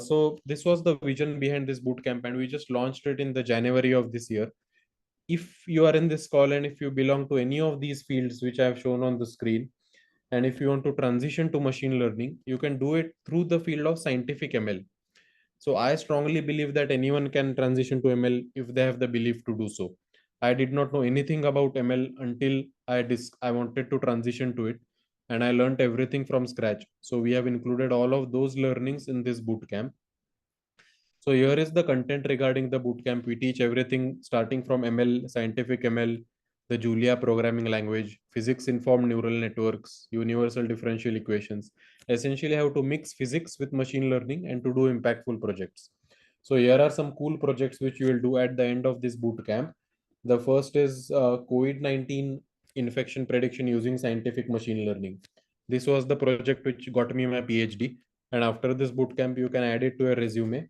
So this was the vision behind this bootcamp, and we just launched it in the January of this year. If you are in this call and if you belong to any of these fields which I have shown on the screen, and if you want to transition to machine learning, you can do it through the field of scientific ML. So I strongly believe that anyone can transition to ML if they have the belief to do so. I did not know anything about ML until I wanted to transition to it, and I learned everything from scratch. So we have included all of those learnings in this bootcamp. So here is the content regarding the bootcamp. We teach everything starting from ML, scientific ML, the Julia programming language, physics-informed neural networks, universal differential equations, essentially how to mix physics with machine learning and to do impactful projects. So here are some cool projects which you will do at the end of this bootcamp. The first is COVID-19 infection prediction using scientific machine learning. This was the project which got me my PhD. And after this bootcamp, you can add it to your resume.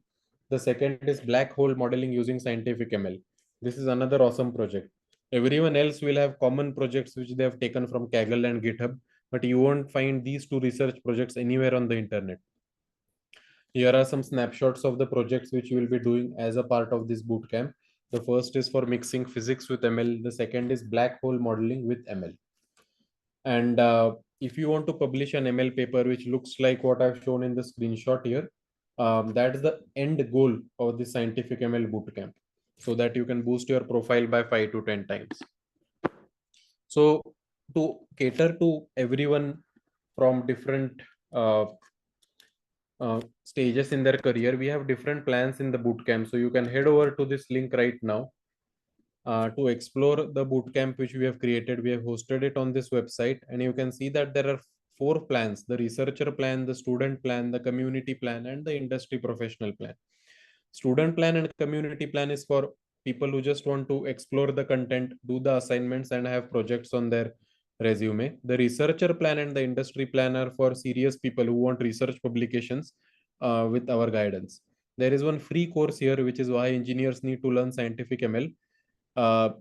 The second is black hole modeling using scientific ML. This is another awesome project. Everyone else will have common projects which they have taken from Kaggle and GitHub, but you won't find these two research projects anywhere on the internet. Here are some snapshots of the projects which you will be doing as a part of this bootcamp. The first is for mixing physics with ML. The second is black hole modeling with ML. And if you want to publish an ML paper which looks like what I've shown in the screenshot here, that's the end goal of the scientific ML bootcamp, so that you can boost your profile by 5 to 10 times. So to cater to everyone from different stages in their career, we have different plans in the bootcamp. So you can head over to this link right now to explore the bootcamp which we have created. We have hosted it on this website, and you can see that there are 4 plans: the researcher plan, the student plan, the community plan, and the industry professional plan. Student plan and community plan is for people who just want to explore the content, do the assignments, and have projects on their resume. The researcher plan and the industry plan are for serious people who want research publications with our guidance. There is one free course here, which is why engineers need to learn scientific ML.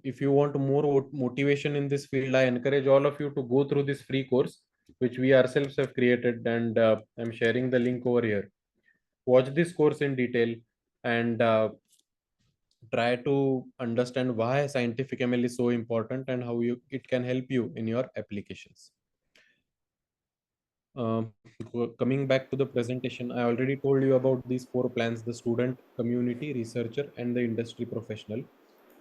If you want more motivation in this field, I encourage all of you to go through this free course, which we ourselves have created, and I'm sharing the link over here. Watch this course in detail and try to understand why scientific ML is so important and how it can help you in your applications. Coming back to the presentation, I already told you about these 4 plans: the student, community, researcher, and the industry professional.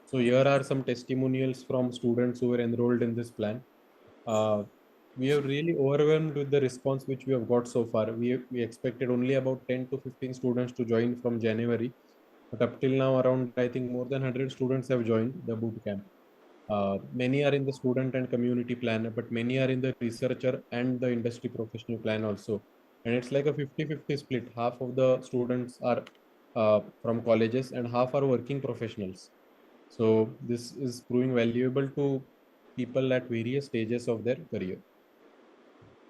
So here are some testimonials from students who were enrolled in this plan. Uh, we are really overwhelmed with the response which we have got so far. We expected only about 10 to 15 students to join from January, but up till now, around I think more than 100 students have joined the boot camp. Many are in the student and community plan, but many are in the researcher and the industry professional plan also. And it's like a 50-50 split. Half of the students are from colleges and half are working professionals. So this is proving valuable to people at various stages of their career.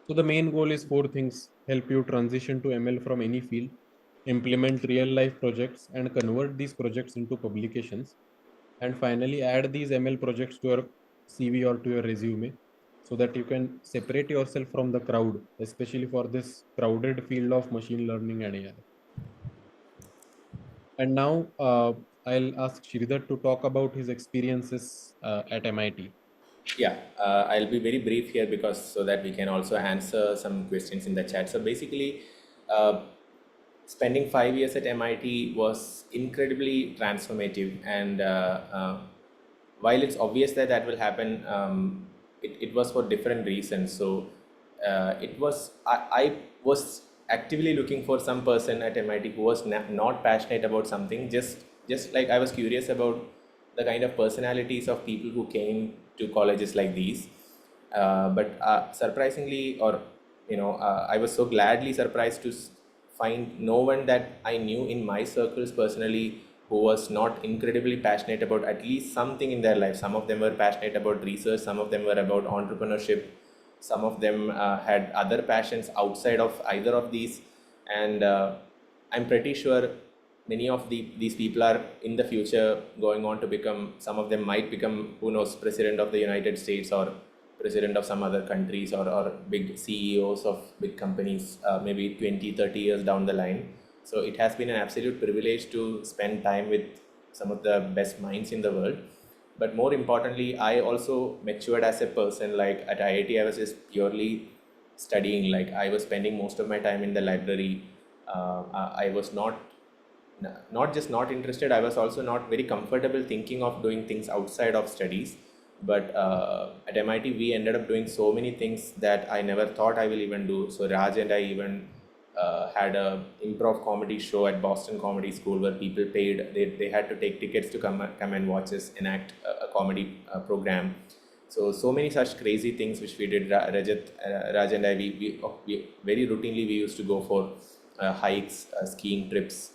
So the main goal is 4 things: help you transition to ML from any field, implement real life projects and convert these projects into publications, and finally add these ML projects to your CV or to your resume so that you can separate yourself from the crowd, especially for this crowded field of machine learning and AI. And now I'll ask Sridhar to talk about his experiences at MIT. Yeah, I'll be very brief here because so that we can also answer some questions in the chat. So basically, uh, spending 5 years at MIT was incredibly transformative, and while it's obvious that that will happen, it was for different reasons. So I was actively looking for some person at MIT who was not passionate about something. Just like I was curious about the kind of personalities of people who came to colleges like these. But surprisingly, or I was so gladly surprised to find no one that I knew in my circles personally who was not incredibly passionate about at least something in their life. Some of them were passionate about research, some of them were about entrepreneurship, some of them had other passions outside of either of these. And I'm pretty sure many of these people are in the future going on to become, some of them might become, who knows, president of the United States or president of some other countries, or big CEOs of big companies, maybe 20, 30 years down the line. So it has been an absolute privilege to spend time with some of the best minds in the world. But more importantly, I also matured as a person. Like at IIT, I was just purely studying. Like I was spending most of my time in the library. I was not just not interested, I was also not very comfortable thinking of doing things outside of studies. But at MIT, we ended up doing so many things that I never thought I will even do. So Raj and I even had a improv comedy show at Boston Comedy School where people paid, they had to take tickets to come and watch us enact a comedy program. So many such crazy things which we did. Raj and I, we very routinely we used to go for hikes, skiing trips,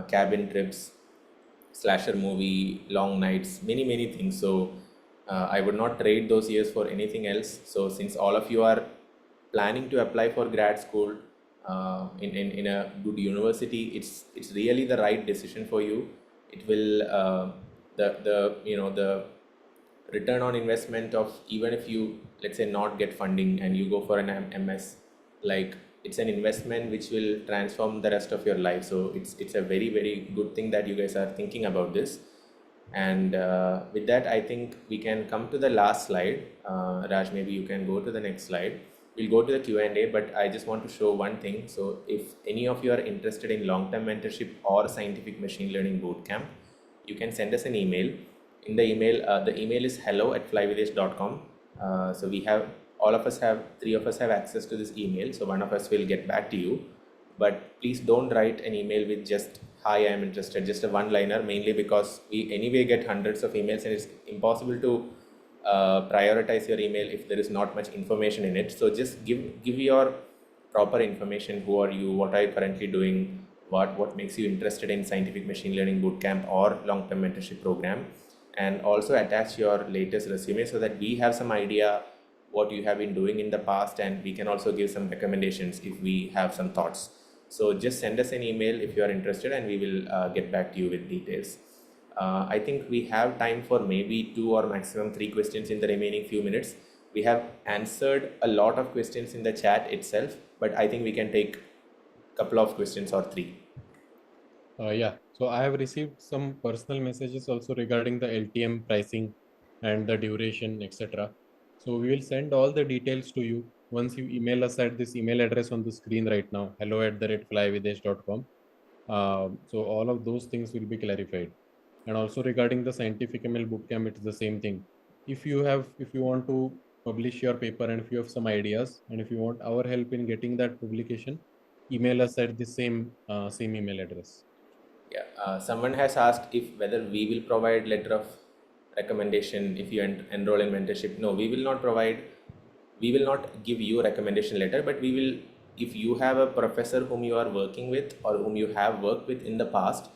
cabin trips, slasher movie, long nights, many things. So I would not trade those years for anything else. So since all of you are planning to apply for grad school in a good university, it's really the right decision for you. It will the the return on investment of, even if you, let's say, not get funding and you go for an MS, like it's an investment which will transform the rest of your life. So it's a very good thing that you guys are thinking about this. And with that, I think we can come to the last slide. Raj, maybe you can go to the next slide. We'll go to the Q&A, but I just want to show one thing. So if any of you are interested in long-term mentorship or scientific machine learning bootcamp, you can send us an email. In the email, the email is hello@flyvidesh.com. So we have, all of us have, 3 of us have access to this email. So one of us will get back to you. But please don't write an email with just "Hi, I am interested," just a one-liner, mainly because we anyway get hundreds of emails and it's impossible to prioritize your email if there is not much information in it. So just give your proper information. Who are you? What are you currently doing? What makes you interested in scientific machine learning bootcamp or long-term mentorship program? And also attach your latest resume so that we have some idea what you have been doing in the past, and we can also give some recommendations if we have some thoughts. So just send us an email if you are interested, and we will get back to you with details. I think we have time for maybe 2 or maximum 3 questions in the remaining few minutes. We have answered a lot of questions in the chat itself, but I think we can take a couple of questions or 3. Yeah, so I have received some personal messages also regarding the LTM pricing and the duration, etc. So we will send all the details to you once you email us at this email address on the screen right now, hello@flyvidesh.com. So all of those things will be clarified. And also regarding the scientific ML bootcamp, it's the same thing. If you want to publish your paper and if you have some ideas and if you want our help in getting that publication, email us at the same email address. Yeah, someone has asked if whether we will provide letter of recommendation if you enroll in mentorship. No, we will not provide. We will not give you a recommendation letter, but we will. If you have a professor whom you are working with or whom you have worked with in the past,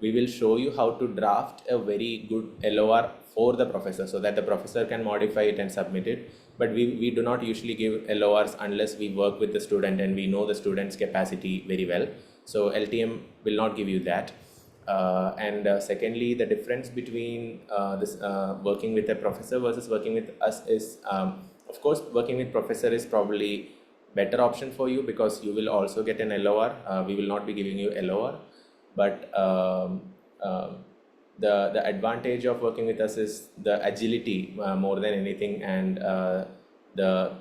we will show you how to draft a very good LOR for the professor so that the professor can modify it and submit it. But we do not usually give LORs unless we work with the student and we know the student's capacity very well. So LTM will not give you that. And secondly, the difference between this working with a professor versus working with us is, of course, working with professor is probably better option for you because you will also get an LOR. We will not be giving you LOR, but the advantage of working with us is the agility more than anything, and the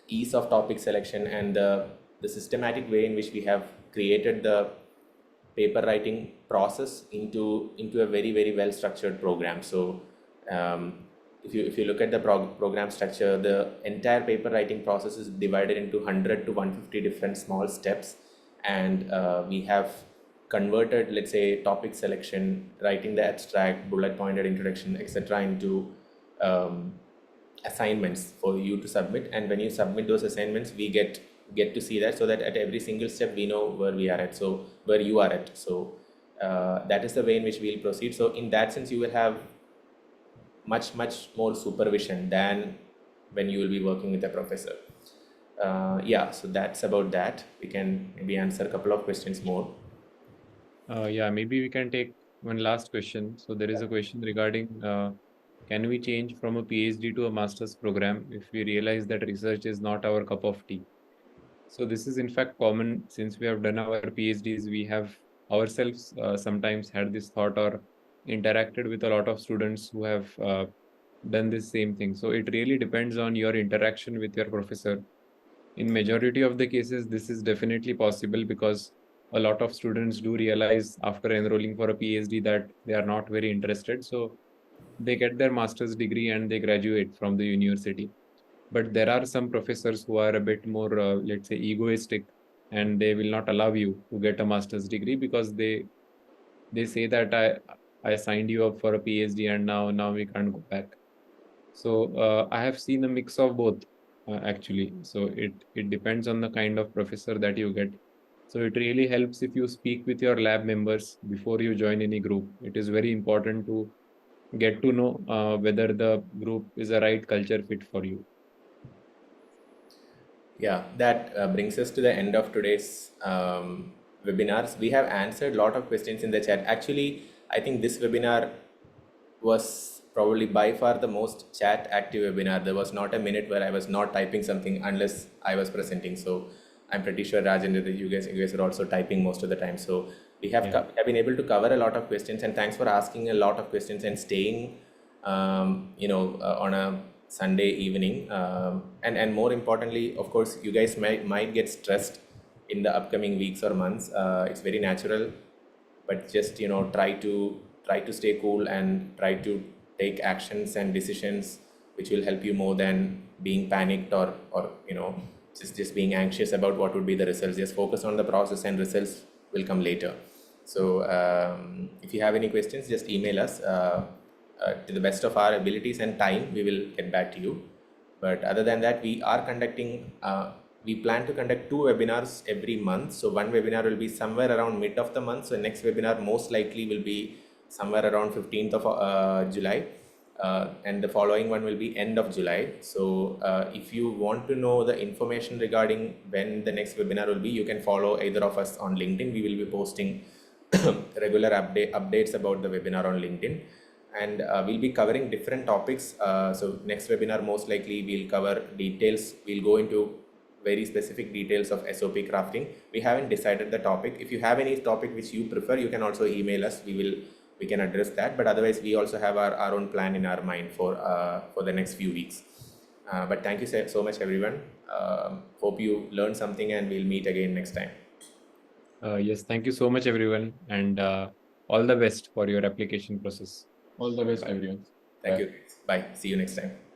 ease of topic selection and the systematic way in which we have created the paper writing process into a very well structured program. So if you look at the program structure, the entire paper writing process is divided into 100 to 150 different small steps, and we have converted, let's say, topic selection, writing the abstract, bullet pointed introduction, etc., into assignments for you to submit. And when you submit those assignments, we get to see that, so that at every single step we know where we are at, so where you are at. So that is the way in which we'll proceed. So in that sense, you will have much more supervision than when you will be working with a professor. Yeah, so that's about that. We can maybe answer a couple of questions more. Yeah, maybe we can take one last question. So there is a question regarding can we change from a PhD to a master's program if we realize that research is not our cup of tea? So this is in fact common since we have done our PhDs. We have ourselves sometimes had this thought or interacted with a lot of students who have done this same thing. So it really depends on your interaction with your professor. In majority of the cases, this is definitely possible because a lot of students do realize after enrolling for a PhD that they are not very interested. So they get their master's degree and they graduate from the university. But there are some professors who are a bit more, let's say, egoistic, and they will not allow you to get a master's degree because they say that I signed you up for a PhD and now we can't go back. So I have seen a mix of both actually. So it depends on the kind of professor that you get. So it really helps if you speak with your lab members before you join any group. It is very important to get to know whether the group is a right culture fit for you. Yeah, that brings us to the end of today's webinars. We have answered a lot of questions in the chat. Actually, I think this webinar was probably by far the most chat active webinar. There was not a minute where I was not typing something unless I was presenting. So I'm pretty sure Rajendra, that you guys are also typing most of the time. So we have been able to cover a lot of questions, and thanks for asking a lot of questions and staying on a Sunday evening, and more importantly, of course, you guys might get stressed in the upcoming weeks or months. It's very natural, but just try to stay cool and try to take actions and decisions which will help you more than being panicked or just being anxious about what would be the results. Just focus on the process, and results will come later. So if you have any questions, just email us. To the best of our abilities and time, we will get back to you. But other than that, we plan to conduct 2 webinars every month. So one webinar will be somewhere around mid of the month. So next webinar most likely will be somewhere around 15th of July. and the following one will be end of July. So if you want to know the information regarding when the next webinar will be, you can follow either of us on LinkedIn. We will be posting regular updates about the webinar on LinkedIn, and we'll be covering different topics. So next webinar, most likely we'll cover details. We'll go into very specific details of SOP crafting. We haven't decided the topic. If you have any topic which you prefer, you can also email us. We can address that. But otherwise, we also have our own plan in our mind for the next few weeks. But thank you so much, everyone. Hope you learned something, and we'll meet again next time. Yes, thank you so much, everyone, and all the best for your application process. All the best, everyone. Thank you. Bye. See you next time.